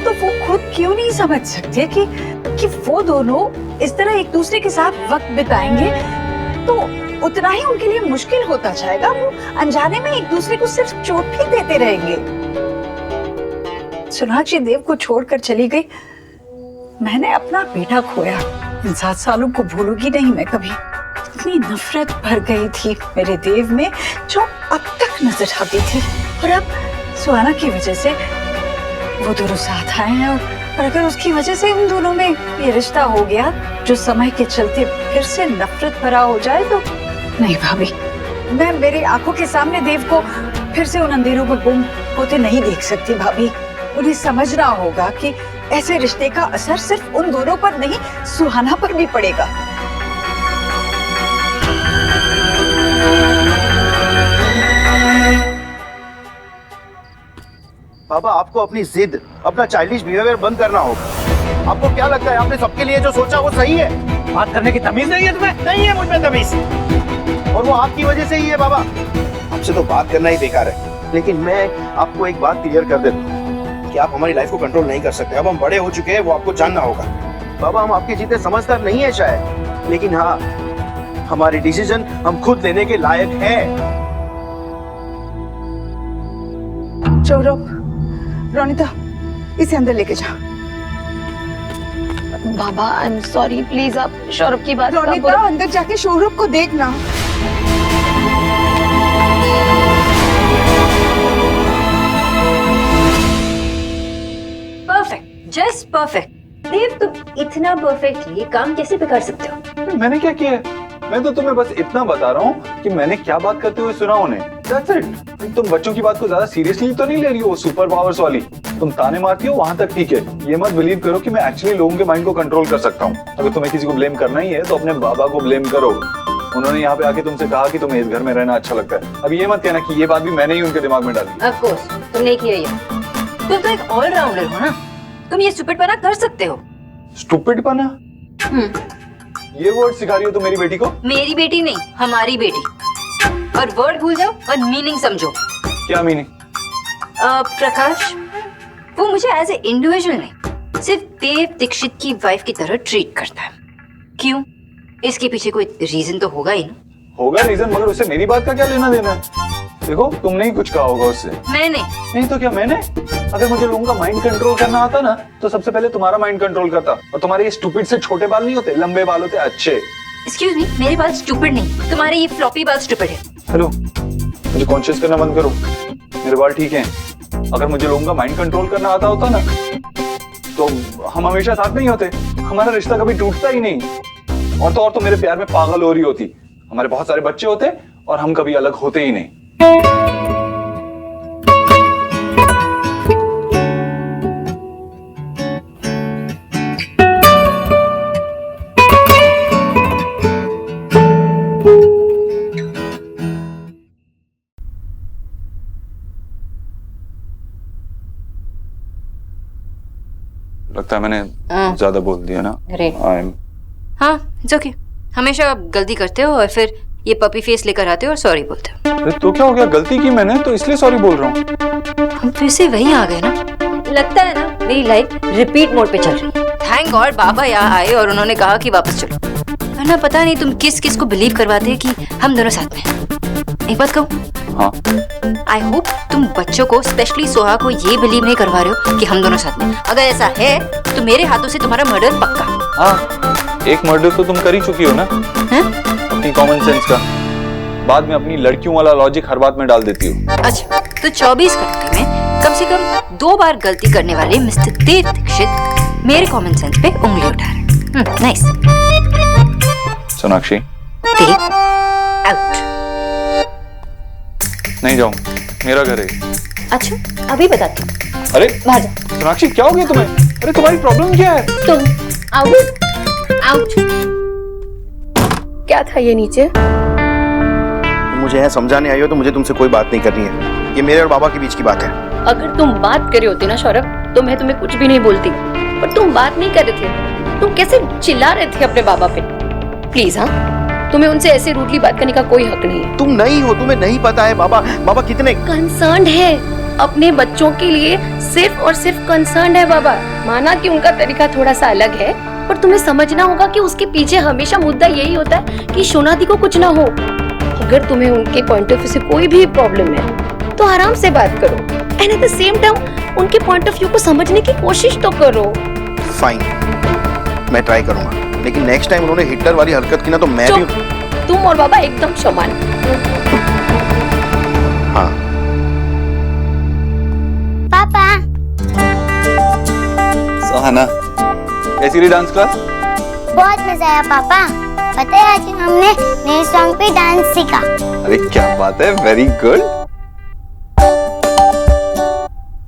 तो वो खुद क्यों नहीं समझ सकते कि वो दोनों इस तरह एक दूसरे के साथ वक्त बिताएंगे तो उतना ही उनके लिए मुश्किल होता जाएगा। वो अनजाने में एक दूसरे को सिर्फ चोट ही देते रहेंगे। सोनाक्षी देव को छोड़कर चली गई, मैंने अपना बेटा खोया। इन 7 सालों को भूलूंगी नहीं मैं कभी। इतनी नफरत भर गई थी मेरे देव में जो अब तक नजर आती थी, और अब सुहाना की वजह से वो दोनों साथ आए हैं। और अगर उसकी वजह से उन दोनों में ये रिश्ता हो गया जो समय के चलते फिर से नफरत भरा हो जाए तो नहीं भाभी, मैं मेरी आंखों के सामने देव को फिर से उन अंधेरों में गुम होते नहीं देख सकती भाभी। उन्हें समझना होगा कि ऐसे रिश्ते का असर सिर्फ उन दोनों पर नहीं सुहाना पर भी पड़ेगा। पापा आपको अपनी जिद, अपना चाइल्डिश बिहेवियर बंद करना होगा। आपको क्या लगता है आपने सबके लिए जो सोचा वो सही है? बात करने की तमीज नहीं है तुम्हें? नहीं है मुझ में तमीज, और वो आपकी वजह से ही है बाबा। आपसे तो बात करना ही बेकार है। लेकिन मैं आपको एक बात क्लियर कर देता हूँ कि आप हमारी लाइफ को कंट्रोल नहीं कर सकते। अब हम बड़े हो चुके हैं, वो आपको जानना होगा। बाबा हम आपके जितने समझदार नहीं है शायद, लेकिन हाँ हमारे डिसीजन हम खुद लेने के लायक हैं। सौरभ, रोनिता इसे अंदर लेके जा। बाबा आई एम सॉरी, प्लीज आप सौरभ की बात रोनिता अंदर जाके सौरभ को देखना। Just perfect. देव, तुम इतना परफेक्टली काम कैसे भी कर सकते हो? मैंने क्या किया है? मैं तो तुम्हें बस इतना बता रहा हूँ कि मैंने क्या बात करते हुए सुना उन्हें। That's it। तुम बच्चों की बात को ज्यादा सीरियसली तो नहीं ले रही हो सुपर पावर्स वाली। तुम ताने मारती हो वहां तक ठीक है, ये मत बिलीव करो कि मैं एक्चुअली लोगों के माइंड को कंट्रोल कर सकता हूँ। अगर तुम्हें किसी को ब्लेम करना ही है तो अपने बाबा को ब्लेम करो। उन्होंने यहाँ पे आके तुमसे कहा कि तुम्हें इस घर में रहना अच्छा लगता है। अब ये मत कहना कि ये बात भी मैंने ही उनके दिमाग में डाली। ऑफ कोर्स तुमने किया ये। तुम तो एक ऑलराउंडर हो ना, तुम ये स्टूपिडपना कर सकते हो। स्टूपिडपना? ये वर्ड सिखा रही हो तुम मेरी बेटी को? मेरी बेटी नहीं, हमारी बेटी। और वर्ड भूल जाओ और मीनिंग समझो। क्या मीनिंग? प्रकाश वो मुझे एज ए इंडिविजुअल नहीं, सिर्फ देव दीक्षित की वाइफ की तरह ट्रीट करता है। क्यों? इसके पीछे कोई रीजन तो होगा ही ना। होगा रीजन, मगर उससे मेरी बात का क्या लेना देना है? देखो तुमने ही कुछ कहा होगा उससे। मैंने नहीं तो क्या मैंने? अगर मुझे लोगों का माइंड कंट्रोल करना आता ना तो सबसे पहले तुम्हारा माइंड कंट्रोल करता। और तुम्हारे ये स्टूपिड से छोटे बाल नहीं होते, लंबे बाल होते अच्छे। एक्सक्यूज मी, मेरे बाल स्टूपिड नहीं, तुम्हारे ये फ्लॉपी बाल स्टूपिड है। हेलो, मुझे कॉन्शियस करना बंद करो। मेरे बाल ठीक हैं। अगर मुझे लोगों का माइंड कंट्रोल करना आता होता ना तो हम हमेशा साथ नहीं होते, हमारा रिश्ता कभी टूटता ही नहीं। और तो मेरे प्यार में पागल हो रही होती, हमारे बहुत सारे बच्चे होते और हम कभी अलग होते ही नहीं। लगता है मैंने ज्यादा बोल दिया ना। हाँ, इट्स ओके। हमेशा गलती करते हो और फिर ये पपी फेस लेकर आते हो और सॉरी बोलते हो। अरे तो क्या हो गया? गलती की मैंने तो इसलिए सॉरी बोल रहा हूँ। हम फिर से वहीं आ गए ना। लगता है ना मेरी लाइफ रिपीट मोड पे चल रही है। थैंक गॉड बाबा यहाँ आए और उन्होंने कहा कि वापस चलो, वरना पता नहीं तुम किस किस को बिलीव करवाते कि हम दोनों साथ में हैं। एक बात कहूँ? हाँ। आई होप तुम बच्चों को, स्पेशली सोहा को, ये बिलीव नहीं करवा रहे हो कि हम दोनों साथ में। अगर ऐसा है तो मेरे हाथों से तुम्हारा मर्डर पक्का। हाँ, एक मर्डर तो तुम कर ही चुकी हो ना। है? अपनी कॉमन सेंस का बाद में अपनी लड़कियों वाला लॉजिक हर बात में डाल देती हो। अच्छा, तो 24 घंटे में कम से कम 2 बार गलती करने वाले मिस्टर देव दीक्षित मेरे कॉमन सेंस पे उंगली उठा रहे हैं। नाइस। सोनाक्षी, देव आउट। नहीं जाऊँ, मेरा घर है। अच्छा, अभी बताती हूँ। अरे बाहर जा। सोनाक्षी क्या हो गया तुम्हें? अरे तुम्हारी प्रॉब्लम क्या है? तुम आउट आउट। क्या था ये नीचे? मुझे यहाँ समझाने आई हो तो मुझे तुमसे कोई बात नहीं करनी है। ये मेरे और बाबा के बीच की बात है। अगर तुम बात करे होते ना सौरभ तो मैं तुम्हें कुछ भी नहीं बोलती, पर तुम बात नहीं कर रहे थे। तुम कैसे चिल्ला रहे थे अपने बाबा पे। प्लीज हाँ, तुम्हें उनसे ऐसे रूडली बात करने का कोई हक नहीं है। तुम नहीं हो, तुम्हें नहीं पता है बाबा कितने कंसर्न्ड है अपने बच्चों के लिए। सिर्फ और सिर्फ कंसर्न्ड है बाबा। माना कि उनका तरीका थोड़ा सा अलग है, पर तुम्हें समझना होगा कि उसके पीछे हमेशा मुद्दा यही होता है कि सोनादी को कुछ ना हो। अगर तुम्हें उनके पॉइंट ऑफ व्यू से कोई भी प्रॉब्लम है तो आराम से बात करो, and at the same time उनके पॉइंट ऑफ व्यू को समझने की कोशिश तो करो। फाइन, मैं ट्राई करूंगा, लेकिन नेक्स्ट टाइम उन्होंने हिटलर वाली हरकत की ना तो मैं भी। तुम और बाबा एकदम समान। हाँ। पापा। सुहाना, कैसी रही डांस क्लास? बहुत मजा आया पापा। पता है आज हमने नए सॉन्ग पे डांस सीखा। अरे क्या बात है, वेरी गुड।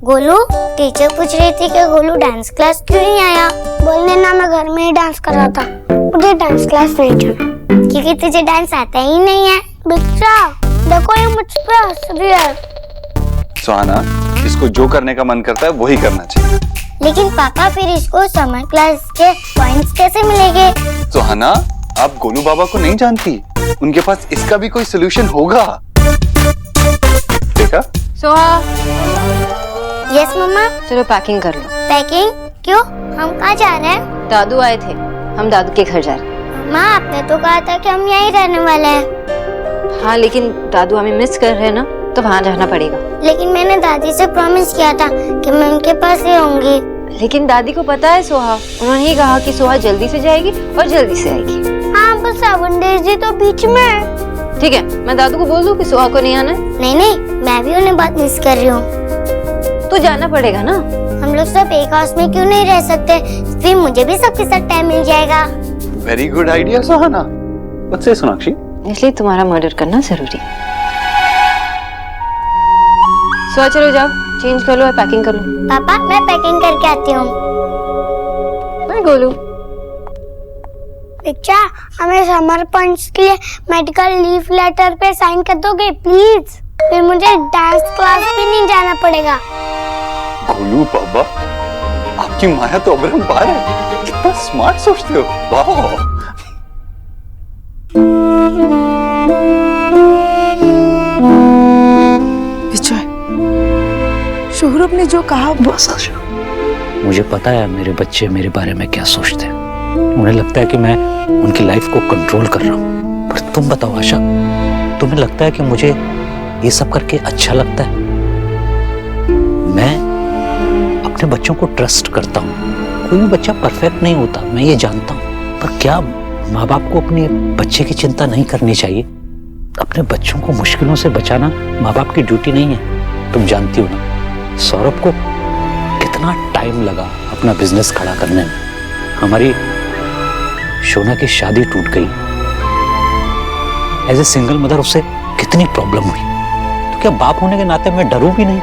गोलू, टीचर पूछ रही थी कि गोलू डांस क्लास क्यों नहीं आया। बोलने ना मैं घर में ही डांस कर रहा था, मुझे डांस क्लास नहीं जाना क्योंकि तुझे डांस आता ही नहीं है। बच्चा देखो ये मुझ पे हंस रही है। सुहाना, इसको जो करने का मन करता है वही करना चाहिए। लेकिन पापा फिर इसको समर क्लास के पॉइंट्स कैसे मिलेंगे? सुहाना, आप गोलू बाबा को नहीं जानती, उनके पास इसका भी कोई सोल्यूशन होगा। देखा? सोहा। यस मम्मा। चलो पैकिंग कर लो। पैकिंग? क्यों? हम कहाँ जा रहे हैं? दादू आए थे, हम दादू के घर जा रहे हैं। माँ आपने तो कहा था कि हम यहीं रहने वाले हैं। हाँ, लेकिन दादू हमें मिस कर रहे हैं ना, तो वहाँ जाना पड़ेगा। लेकिन मैंने दादी से प्रॉमिस किया था कि मैं उनके पास ही रहूंगी। लेकिन दादी को पता है सोहा, उन्होंने ही कहा कि सोहा जल्दी से जाएगी और जल्दी से आएगी। हाँ, बस 7 days ही तो बीच में है। ठीक है, मैं दादू को बोल दूं कि सोहा को नहीं आना है? नहीं नहीं, मैं भी उन्हें बात मिस कर रही हूँ। तो जाना पड़ेगा ना। हम हम लोग सब एक हाउस में क्यों नहीं रह सकते? फिर मुझे भी सबके साथ टाइम मिल जाएगा। Very good idea Suhana. What say Sonakshi? इसलिए तुम्हारा मर्डर करना जरूरी। सो चलो जाओ, चेंज कर लो और पैकिंग कर लो। पापा मैं पैकिंग करके आती हूँ। मैं गोलू। बच्चा हमें समर पॉइंट्स के लिए मेडिकल लीव लेटर पे साइन कर दोगे प्लीज? फिर मुझे डांस क्लास भी नहीं जाना पड़ेगा। गोलू बाबा, आपकी माया तो अपरंपार है। कितना स्मार्ट सोचते हो, वाह। विजय, सौरभ ने जो कहा बस आशा। मुझे पता है मेरे बच्चे मेरे बारे में क्या सोचते हैं। उन्हें लगता है कि मैं उनकी लाइफ को कंट्रोल कर रहा हूँ। पर तुम बताओ आशा, तुम्हें लगता है कि मुझे ये सब करके अच्छा लगता है? मैं अपने बच्चों को ट्रस्ट करता हूँ। कोई भी बच्चा परफेक्ट नहीं होता, मैं ये जानता हूँ। पर क्या माँ बाप को अपने बच्चे की चिंता नहीं करनी चाहिए? अपने बच्चों को मुश्किलों से बचाना माँ बाप की ड्यूटी नहीं है। तुम जानती हो ना, सौरभ को कितना टाइम लगा अपना बिजनेस खड़ा करने में। हमारी शोना की शादी टूट गई। एज ए सिंगल मदर उससे कितनी प्रॉब्लम हुई। तो क्या बाप होने के नाते मैं डरूं भी नहीं?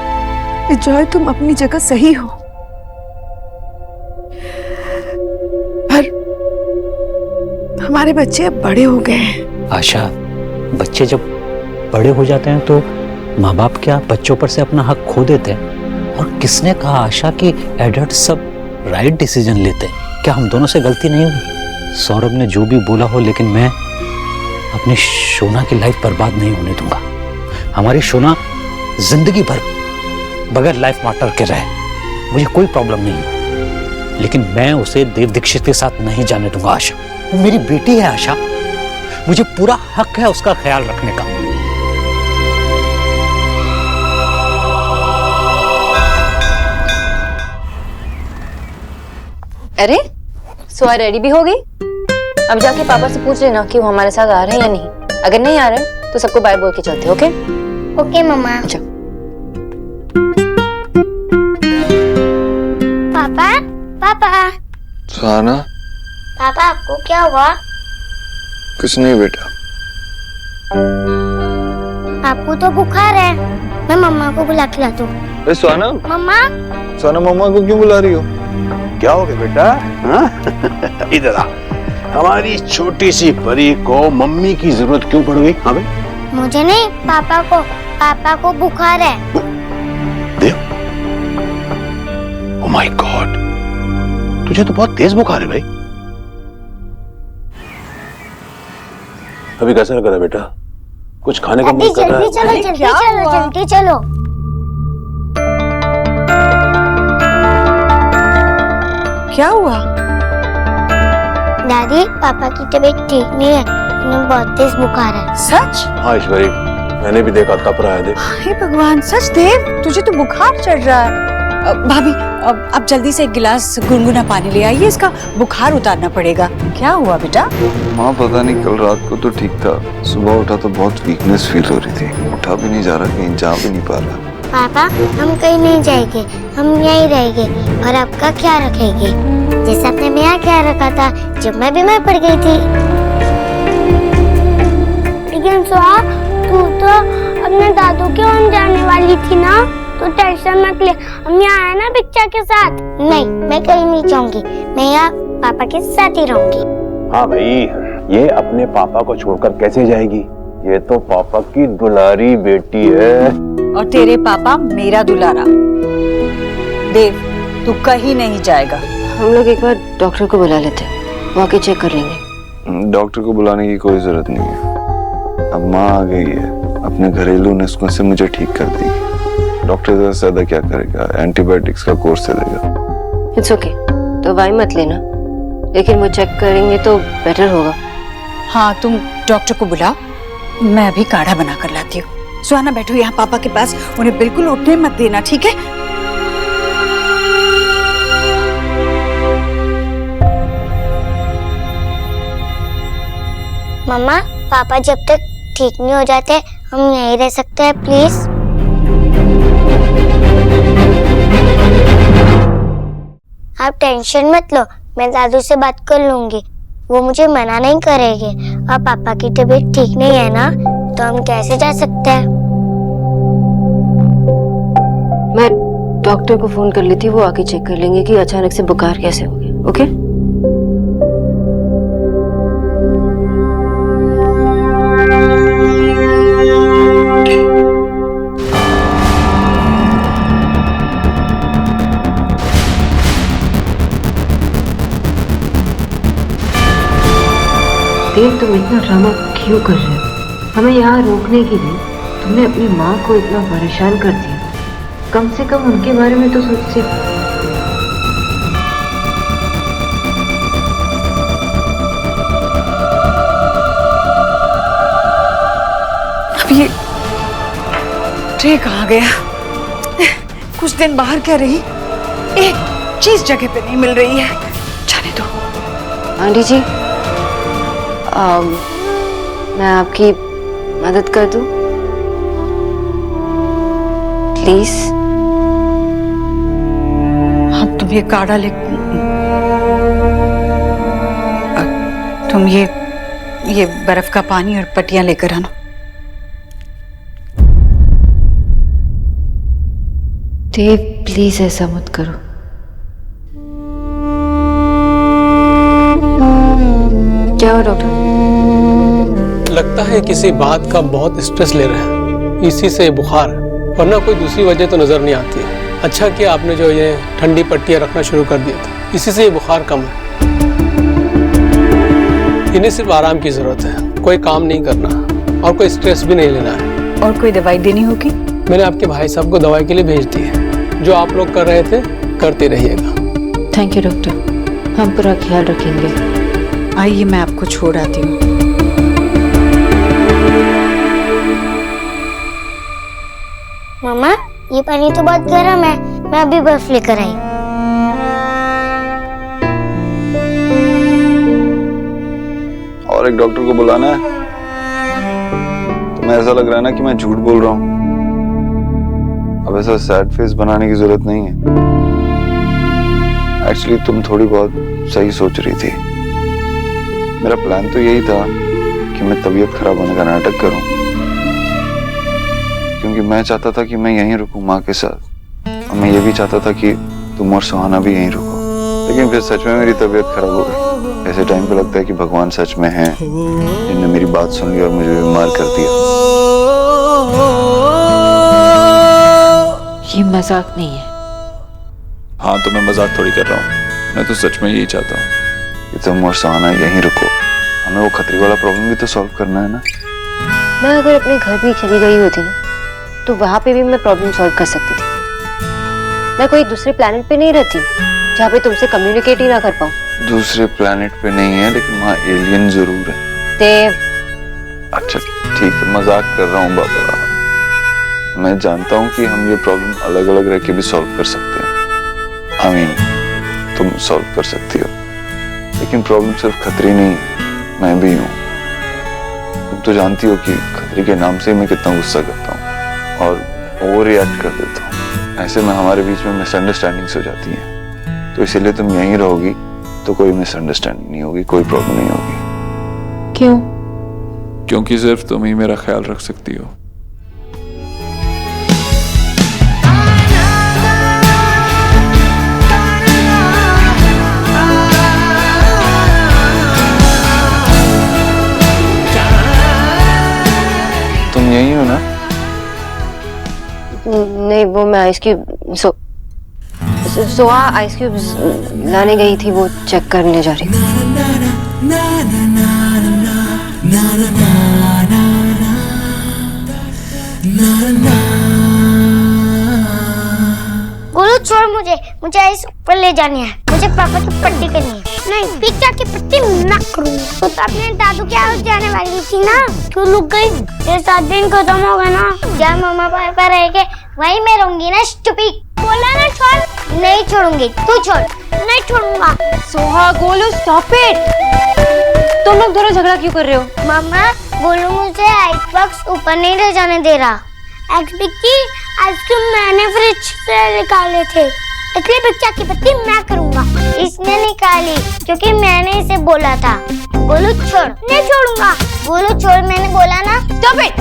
विजय, तुम अपनी जगह सही हो, पर हमारे बच्चे अब बड़े हो गए हैं। आशा, बच्चे जब बड़े हो जाते हैं तो माँ बाप क्या बच्चों पर से अपना हक खो देते हैं? और किसने कहा आशा कि एडल्ट सब राइट डिसीजन लेते हैं? क्या हम दोनों से गलती नहीं हुई? सौरभ ने जो भी बोला हो, लेकिन मैं अपनी शोना की लाइफ बर्बाद नहीं होने दूंगा। हमारी शोना जिंदगी भर बगैर लाइफ पार्टनर के रहे, मुझे कोई प्रॉब्लम नहीं है। लेकिन मैं उसे देव दीक्षित के साथ नहीं जाने दूंगा। आशा, वो मेरी बेटी है। आशा, मुझे पूरा हक है उसका ख्याल रखने का। अरे सोआ रेडी भी हो गई? अब जाके पापा से पूछ लेना कि वो हमारे साथ आ रहे हैं या नहीं। अगर नहीं आ रहे तो सबको बाय बोल के चलते। ओके ओके मम्मा। अच्छा। पापा पापा सुहाना, पापा आपको क्या हुआ? कुछ नहीं बेटा। आपको तो बुखार है। मैं मम्मा को बुला के लाती हूँ। अरे सुहाना, मम्मा सुहाना मम्मा को क्यों बुला रही हो? क्या हो गया बेटा? हाँ? इधर आ। हमारी छोटी सी परी को मम्मी की जरूरत क्यों पड़ गई? हाँ भाई? मुझे नहीं, पापा को बुखार है। देव, ओह माय गॉड, तुझे तो बहुत तेज बुखार है भाई। अभी कैसा लग रहा है बेटा? कुछ खाने का मन कर रहा है? जल्दी चलो। क्या हुआ? दादी, पापा की तबीयत ठीक नहीं है, उन्हें बहुत तेज बुखार है। सच? हाँ ईश्वरी, मैंने भी देखा, कप रहा है देख। हे भगवान, सच देव, तुझे तो बुखार चढ़ रहा है। भाभी, अब जल्दी से एक गिलास गुनगुना पानी ले आइए, इसका बुखार उतारना पड़ेगा। क्या हुआ बेटा? माँ पता नहीं, कल रात को तो ठीक था, सुबह उठा तो बहुत वीकनेस फील हो रही थी। उठा भी नहीं जा रहा, कहीं जा भी नहीं पा रहा। पापा, हम कहीं नहीं जाएंगे, हम यहीं रहेंगे और आपका ख्याल रखेंगे, जैसे आपने मेरा ख्याल रखा था जब मैं बीमार पड़ गई थी। लेकिन सुहा, तू तो अपने दादू के वहाँ जाने वाली थी ना, तो टेंशन मत ले, हम यहाँ आए ना बिच्चा के साथ। नहीं, मैं कहीं नहीं जाऊंगी, मैं यहाँ पापा के साथ ही रहूंगी। हाँ भाई, ये अपने पापा को छोड़कर कैसे जाएगी? ये तो पापा की दुलारी बेटी है। और तेरे पापा मेरा दुलारा। देव, तू कहीं नहीं जाएगा। हम लोग एक बार डॉक्टर को बुला लेते हैं, वो आके चेक कर लेंगे। डॉक्टर को बुलाने की कोई जरूरत नहीं है। अब माँ आ गई है, अपने घरेलू नुस्खों से मुझे ठीक कर देगी। डॉक्टर से ज्यादा क्या करेगा, एंटीबायोटिक्स का कोर्स दे देगा। इट्स ओके, तो दवाई मत लेना, लेकिन वो चेक करेंगे तो बेटर होगा। हाँ, तुम डॉक्टर को बुलाओ, मैं अभी काढ़ा बना कर लाती हूँ। सुहाना, बैठो यहाँ पापा के पास, उन्हें बिल्कुल उठने मत देना, ठीक है? मम्मा, पापा जब तक ठीक नहीं हो जाते हम यहीं रह सकते हैं प्लीज? आप टेंशन मत लो, मैं दादू से बात कर लूंगी, वो मुझे मना नहीं करेंगे। और पापा की तबीयत ठीक नहीं है ना, तो हम कैसे जा सकते हैं? मैं डॉक्टर को फोन कर ली थी, वो आके चेक कर लेंगे कि अचानक से बुखार कैसे हो गया। ओके? देव, तुम इतना ड्रामा क्यों कर रहे हो? हमें यहाँ रोकने के लिए तुमने अपनी माँ को इतना परेशान कर दिया। कम से कम उनके बारे में तो सोचते। अब ये ट्रे कहाँ गया? कुछ दिन बाहर क्या रही, एक चीज जगह पे नहीं मिल रही है। जाने दो। आंटी जी, मैं आपकी मदद कर दूं? प्लीज। हाँ, तुम ये काढ़ा ले, तुम ये बर्फ का पानी और पट्टियां लेकर आना। देव, प्लीज ऐसा मत करो। क्या हुआ डॉक्टर? लगता है किसी बात का बहुत स्ट्रेस ले रहे हैं, इसी से बुखार, वरना कोई दूसरी वजह तो नजर नहीं आती है। अच्छा किया आपने जो ये ठंडी पट्टियां रखना शुरू कर दिया था, इसी से ये बुखार कम है। इन्हें सिर्फ आराम की जरूरत है, कोई काम नहीं करना और कोई स्ट्रेस भी नहीं लेना है। और कोई दवाई देनी होगी? मैंने आपके भाई साहब को दवाई के लिए भेज दी है, जो आप लोग कर रहे थे करते रहिएगा। थैंक यू डॉक्टर, हम पूरा ख्याल रखेंगे। आइए, मैं आपको छोड़ आती हूँ। मामा, ये पानी तो बहुत गर्म है, मैं अभी बर्फ लेकर आई। और एक डॉक्टर को बुलाना है? तुम्हें ऐसा लग रहा है ना कि मैं झूठ बोल रहा हूँ। अब ऐसा सैड फेस बनाने की जरूरत नहीं है। एक्चुअली तुम थोड़ी बहुत सही सोच रही थी। मेरा प्लान तो यही था कि मैं तबीयत खराब होने का नाटक करूं, क्योंकि मैं चाहता था कि मैं यहीं रुकूं माँ के साथ, और मैं ये भी चाहता था कि तुम और सुहाना भी यहीं रुको। लेकिन फिर सच में मेरी तबीयत खराब हो गई। ऐसे टाइम पे लगता है कि भगवान सच में है, जिनने मेरी बात सुन ली और मुझे बीमार कर दिया। ये मजाक नहीं है। हाँ, तो मैं मजाक थोड़ी कर रहा हूँ, मैं तो सच में यही चाहता हूँ कि तुम और सुहाना यहीं रुको। हमें वो खतरे वाला प्रॉब्लम भी तो सॉल्व करना है ना। मैं अगर अपने घर भी चली गई होती ना, तो वहां पे भी मैं प्रॉब्लम सॉल्व कर सकती थी। मैं कोई दूसरे प्लेनेट पे नहीं रहती जहाँ पे तुमसे कम्युनिकेट ही ना कर पाऊँ। दूसरे प्लेनेट पे नहीं है, लेकिन वहाँ एलियन जरूर है। देव, अच्छा ठीक है, मजाक कर रहा हूँ बाबा। मैं जानता हूँ कि हम ये प्रॉब्लम अलग अलग रह के भी सॉल्व कर सकते हैं। आई मीन, तुम सॉल्व कर सकती हो, लेकिन प्रॉब्लम सिर्फ खतरी नहीं है, मैं भी हूँ। तुम तो जानती हो कि खतरी के नाम से मैं कितना गुस्सा करता हूँ और ओवर रिएक्ट कर देता हूँ। ऐसे में हमारे बीच में मिसअंडरस्टैंडिंग्स हो जाती हैं। तो इसीलिए तुम यहीं रहोगी तो कोई मिसअंडरस्टैंडिंग नहीं होगी, कोई प्रॉब्लम नहीं होगी। क्यों? क्योंकि सिर्फ तुम ही मेरा ख्याल रख सकती हो। तुम यहीं हो ना? नहीं, वो मैं ice cube Soha ice cube लाने गई थी, वो चेक करने जा रही थी। गोलू छोड़ मुझे आइस ऊपर ले जानी है, मुझे पापा की पट्टी करनी है। नहीं, पिज्जा की पट्टी ना करूँ। तो अपने दादू के हाउस जाने वाली थी ना, क्यों रुक गई? ये 7 दिन खत्म हो गए ना, जहाँ मम्मा पापा रहेंगे वहीं मैं रहूंगी ना। स्टूपिड, बोला ना छोड़। नहीं छोड़ूंगी, तू छोड़। नहीं छोड़ूंगा। Soha, Golu, stop it. तुम लोग दोनों झगड़ा क्यों कर रहे हो? मम्मा, गोलू मुझे आइस बॉक्स ऊपर नहीं ले जाने दे रहा। आइसक्रीम मैंने फ्रिज से निकाले थे, इसलिए भिक्षा की पट्टी मैं करूंगा। इसने निकाली क्योंकि मैंने इसे बोला था। गोलू छोड़। नहीं छोड़ूंगा। गोलू छोड़, मैंने बोला ना। Stop it.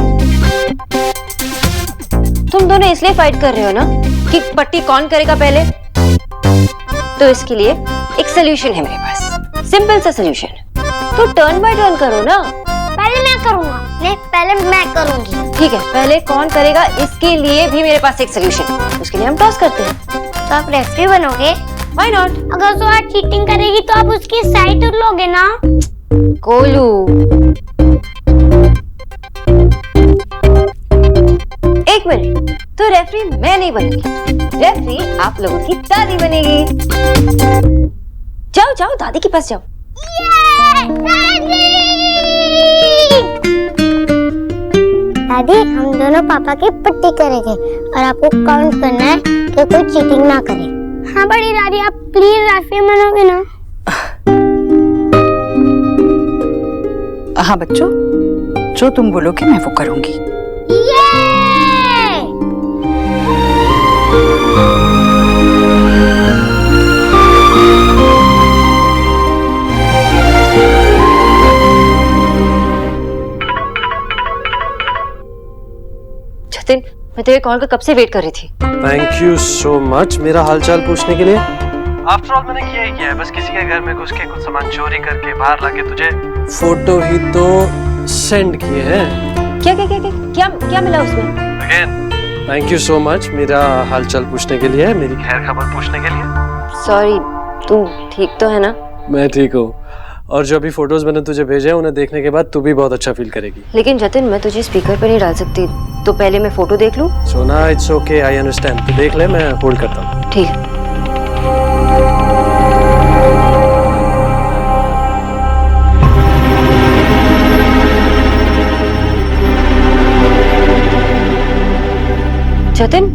तुम दोनों इसलिए फाइट कर रहे हो ना कि पट्टी कौन करेगा पहले? तो इसके लिए एक सोल्यूशन है मेरे पास, सिंपल सा सोल्यूशन। तो टर्न बाय टर्न करो ना। पहले मैं करूंगा। नहीं, पहले मैं करूंगी। ठीक है, पहले कौन करेगा इसके लिए भी मेरे पास एक सोल्यूशन। उसके लिए हम टॉस करते हैं। तो आप रेफरी बनोगे? Why not? अगर सोहा चीटिंग करेगी तो आप उसकी साइड लोगे ना? गोलू, एक मिनट, तो रेफरी मैं नहीं बनेगी, रेफरी आप लोगों की दादी बनेगी। जाओ जाओ, दादी के पास जाओ। दादी, हम दोनों पापा की पट्टी करेंगे और आपको काउंट करना है कि कोई चीटिंग ना करे। हाँ बड़ी दादी, आप प्लीज रेफरी बनोगे ना? हाँ बच्चों, जो तुम बोलोगे मैं वो करूंगी। जतिन, मैं तेरे कॉल का कब से वेट कर रही थी। थैंक यू सो मच मेरा हालचाल पूछने के लिए। आफ्टर ऑल मैंने किया ही किया है, बस किसी के घर में घुस के कुछ सामान चोरी करके बाहर लाके तुझे फोटो ही तो सेंड किए हैं। क्या क्या क्या क्या क्या, क्या मिला उसमें? Again thank you so much मेरा हालचाल पूछने के लिए, मेरी खैर खबर पूछने के लिए। सॉरी, तू ठीक तो है ना? मैं ठीक हूँ, और जो भी फोटोज मैंने तुझे भेजे हैं उन्हें देखने के बाद तू भी बहुत अच्छा फील करेगी। लेकिन जतिन, मैं तुझे स्पीकर पर नहीं डाल सकती, तो पहले मैं फोटो देख लूं? सोना, इट्स ओके, आई अंडरस्टैंड। तू देख ले, मैं होल्ड करता हूँ। ठीक है। जतिन,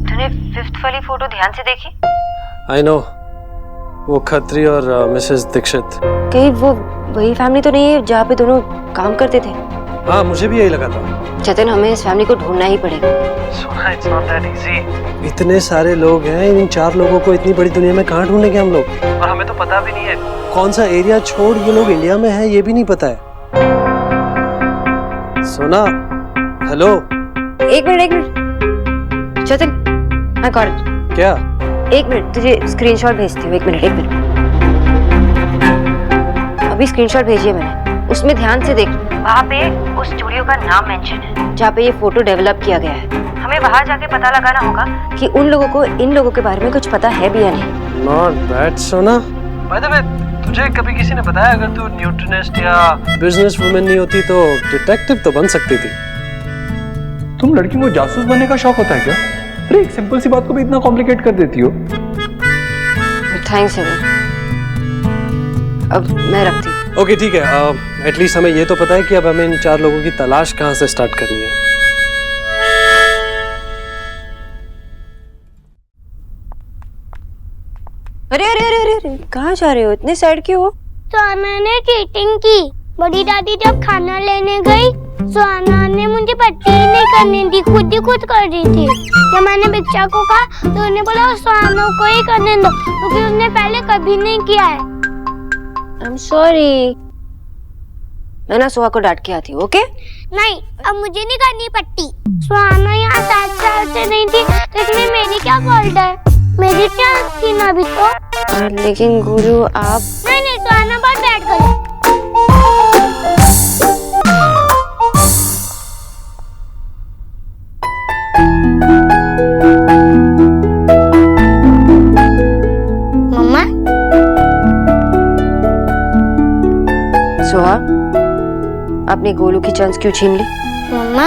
तूने 5th वाली फोटो ध्यान से देखी? आई नो, वो खत्री और मिसेस दीक्षित। कहीं वो वही फैमिली तो नहीं है जहाँ पे दोनों काम करते थे? हाँ, मुझे भी यही लगा था। जतिन, हमें इस फैमिली को ढूंढना ही पड़ेगा। सोना, इट्स नॉट दैट इजी। इतने सारे लोग हैं, इन 4 लोगों को इतनी बड़ी दुनिया में कहाँ ढूंढेंगे हम लोग? और हमें तो पता भी नहीं है कौन सा एरिया छोड़ ये लोग इंडिया में है, ये भी नहीं पता है। सोना, हेलो। एक मिनट जतिन, मैं गॉट इट। क्या? एक मिनट, तुझे स्क्रीनशॉट भेजती हूँ। एक मिनट। अभी स्क्रीनशॉट भेजी है मैंने, उसमें ध्यान से देख। वहाँ पे उस स्टूडियो का नाम मेंशन है जहाँ पे ये फोटो डेवलप किया गया है। हमें वहाँ जाके पता लगाना होगा कि उन लोगों को इन लोगों के बारे में कुछ पता है भी या नहीं। नॉट बैड सोना। बाय द वे, तुझे कभी किसी ने बताया अगर तू न्यूट्रिनिस्ट या बिजनेस वुमेन नहीं होती तो डिटेक्टिव तो बन सकती थी? तुम लड़की को जासूस बनने का शौक होता है क्या? अरे एक सिंपल सी बात को भी इतना कॉम्प्लिकेट कर देती हो। थैंक्स अब मैं रखती हूँ। ओके ठीक है, एटलीस्ट हमें ये तो पता है कि अब हमें इन 4 लोगों की तलाश कहाँ से स्टार्ट करनी है। अरे अरे अरे अरे, अरे कहाँ जा रहे हो? इतने सैड क्यों हो? सुहाना ने चीटिंग की। बड़ी दादी जब खाना लेने गई, सुहाना ने मुझे पट्टी नहीं करने दी, खुद ही खुद कर रही थी। जब मैंने भिक्षा को कहा तो उन्होंने बोला सुहाना को ही करने दो, क्योंकि उसने पहले कभी नहीं किया है। I'm sorry। मैं ना सुहा को डांट के आती हूँ, ओके? नहीं, अब मुझे नहीं करनी पट्टी। सुहाना यहाँ 7 साल से नहीं थी, तो इसमें मेरी क्या फॉल्ट है? मेरी चांस थी ना अभी तो। लेकिन गुरु आप। नहीं, सुहाना बहुत बैठ गई। मम्मा, सुहा, आपने गोलू की चांस क्यों छीन ली? मम्मा,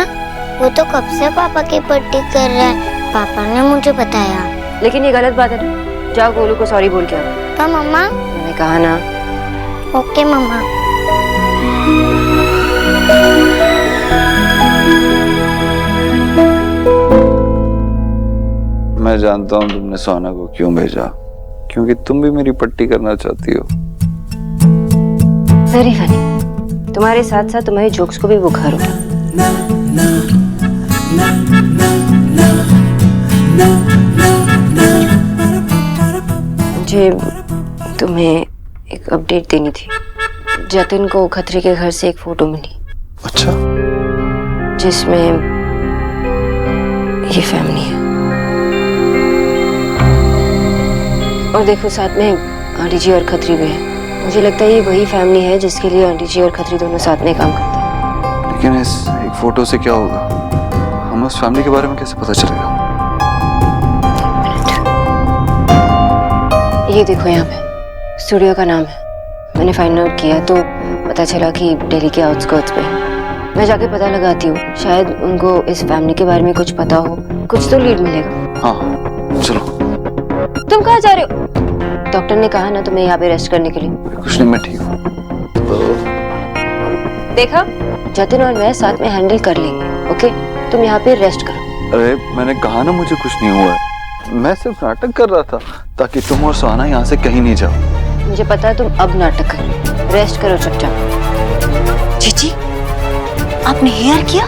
वो तो कब से पापा की पट्टी कर रहा है, पापा ने मुझे बताया। लेकिन ये गलत बात है ना। जाओ गोलू को सॉरी बोल के आओ। क्या मम्मा? मैंने कहा ना। ओके मम्मा। मैं जानता हूँ तुमने सोना को क्यों भेजा, क्योंकि तुम भी मेरी पट्टी करना चाहती हो। Very funny. तुम्हारे साथ साथ तुम्हारे जोक्स को भी बुखार होता। मुझे तुम्हें एक अपडेट देनी थी। जतिन को खत्री के घर से एक फोटो मिली। अच्छा, जिसमें ये फैमिली है और देखो साथ में आंटी जी और खत्री भी है। मुझे लगता है ये वही फैमिली है जिसके लिए आंटी जी और खत्री दोनों साथ में काम करते हैं। लेकिन इस एक फोटो से क्या होगा? हमें उस फैमिली के बारे में कैसे पता चलेगा? ये देखो यहाँ पे स्टूडियो का नाम है। मैंने फाइंड आउट किया तो पता चला कि दिल्ली के आउटस्कर्ट्स पे है। मैं जाके पता लगाती हूँ, शायद उनको इस फैमिली के बारे में कुछ पता हो, कुछ तो लीड मिलेगा। हाँ चलो। तुम कहाँ जा रहे हो? डॉक्टर ने कहा ना तुम्हें यहाँ पे रेस्ट करने के लिए। कुछ नहीं, मैं ठीक हूँ। देखा, जतिन और मैं साथ में हैंडल कर लेंगे। ओके, तुम यहाँ पे रेस्ट करो। अरे मैंने कहा ना मुझे कुछ नहीं हुआ है, मैं सिर्फ नाटक कर रहा था ताकि तुम और सुहाना यहाँ से कहीं नहीं जाओ। मुझे पता है तुम अब नाटक कर रहे हो। रेस्ट करो चुपचाप। जीजी, आपने हेयर किया?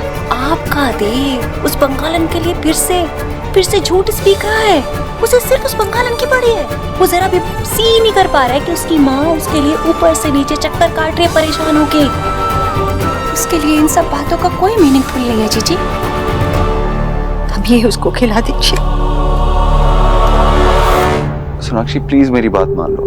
आपका देव उस बंगालन के लिए फिर से झूठ स्पीक रहा है। उसे सिर्फ उस बंगालन की पड़ी है। वो जरा भी सी नहीं कर पा रहा है कि उसकी माँ उसके लिए ऊपर से नीचे चक्कर काट रही है परेशान होके। उसके लिए इन सब बातों का कोई मीनिंगफुल नहीं है जीजी। अब ये उसको खिला दीजिए। सोनाक्षी प्लीज मेरी बात मान लो।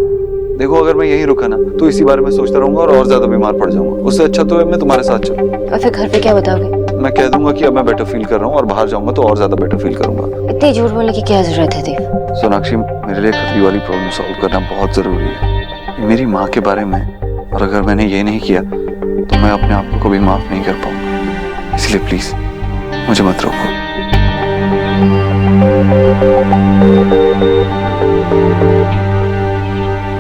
देखो अगर मैं यहीं रुका ना तो इसी बारे में सोचता रहूंगा और ज्यादा बीमार पड़ जाऊंगा। उससे अच्छा तो है मैं तुम्हारे साथ चलूं। और फिर घर पे क्या बताओगे? मैं कह दूंगा कि अब मैं बेटर फील कर रहा हूँ और बाहर जाऊंगा तो और ज्यादा बेटर फील करूंगा। इतनी झूठ बोलने की क्या जरूरत है देव? सोनाक्षी मेरे लिए खतरी वाली प्रॉब्लम सॉल्व करना बहुत जरूरी है। ये मेरी माँ के बारे में, और अगर मैंने ये नहीं किया तो मैं अपने आप को कभी माफ नहीं कर पाऊंगा। इसलिए प्लीज मुझे मत रोको।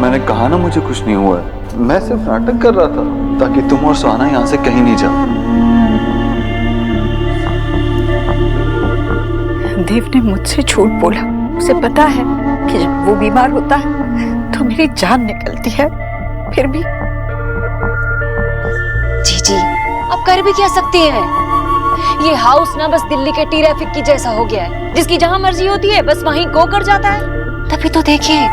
मैंने कहा ना मुझे कुछ नहीं हुआ है, मैं सिर्फ नाटक कर रहा था ताकि तुम और सुहाना यहाँ से कहीं नहीं जाओ। देव ने मुझसे झूठ बोला। उसे पता है कि जब वो बीमार होता है तो मेरी जान निकलती है। फिर भी जीजी, आप कर भी क्या सकती हैं? ये हाउस ना बस दिल्ली के ट्रैफिक की जैसा हो गया है, जिसकी जहां मर्जी होती है बस वहीं गो कर जाता है। तभी तो देखिए,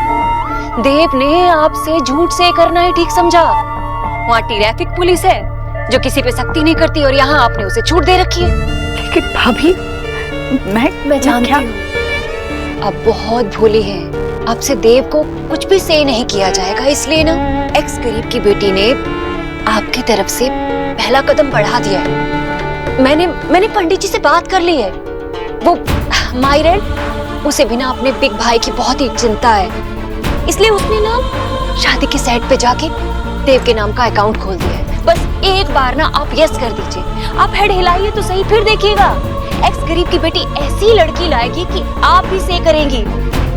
देव ने आपसे झूठ से करना ही ठीक समझा। वहाँ ट्रैफिक पुलिस है जो किसी पे सख्ती नहीं करती और यहाँ आपने उसे छूट दे रखी है। लेकिन भाभी, मैं जानती हूँ आप बहुत भोली हैं। आपसे देव को कुछ भी से नहीं किया जाएगा, इसलिए ना एक्स गरीब की बेटी ने आपकी तरफ से पहला कदम बढ़ा दिया है। मैंने पंडित जी से बात कर ली है। वो मायरेन, उसे भी ना अपने बिग भाई की बहुत ही चिंता है, इसलिए उसने ना शादी के साइट पे जाके देव के नाम का अकाउंट खोल दिया है। बस एक बार ना आप यस कर दीजिए। आप हेड हिलाइए तो सही, फिर देखिएगा एक्स गरीब की बेटी ऐसी लड़की लाएगी कि आप भी से करेंगी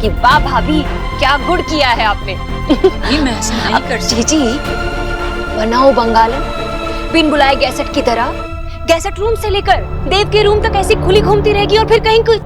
कि वाह भाभी क्या गुड़ किया है आपने। ये मैं ऐसा नहीं कर जीजी, बनाओ बंगालन बिन बुलाए गैसेट की तरह। गैसेट रूम से लेकर देव के रूम तक ऐसी खुली घूमती रहेगी और फिर कहीं कोई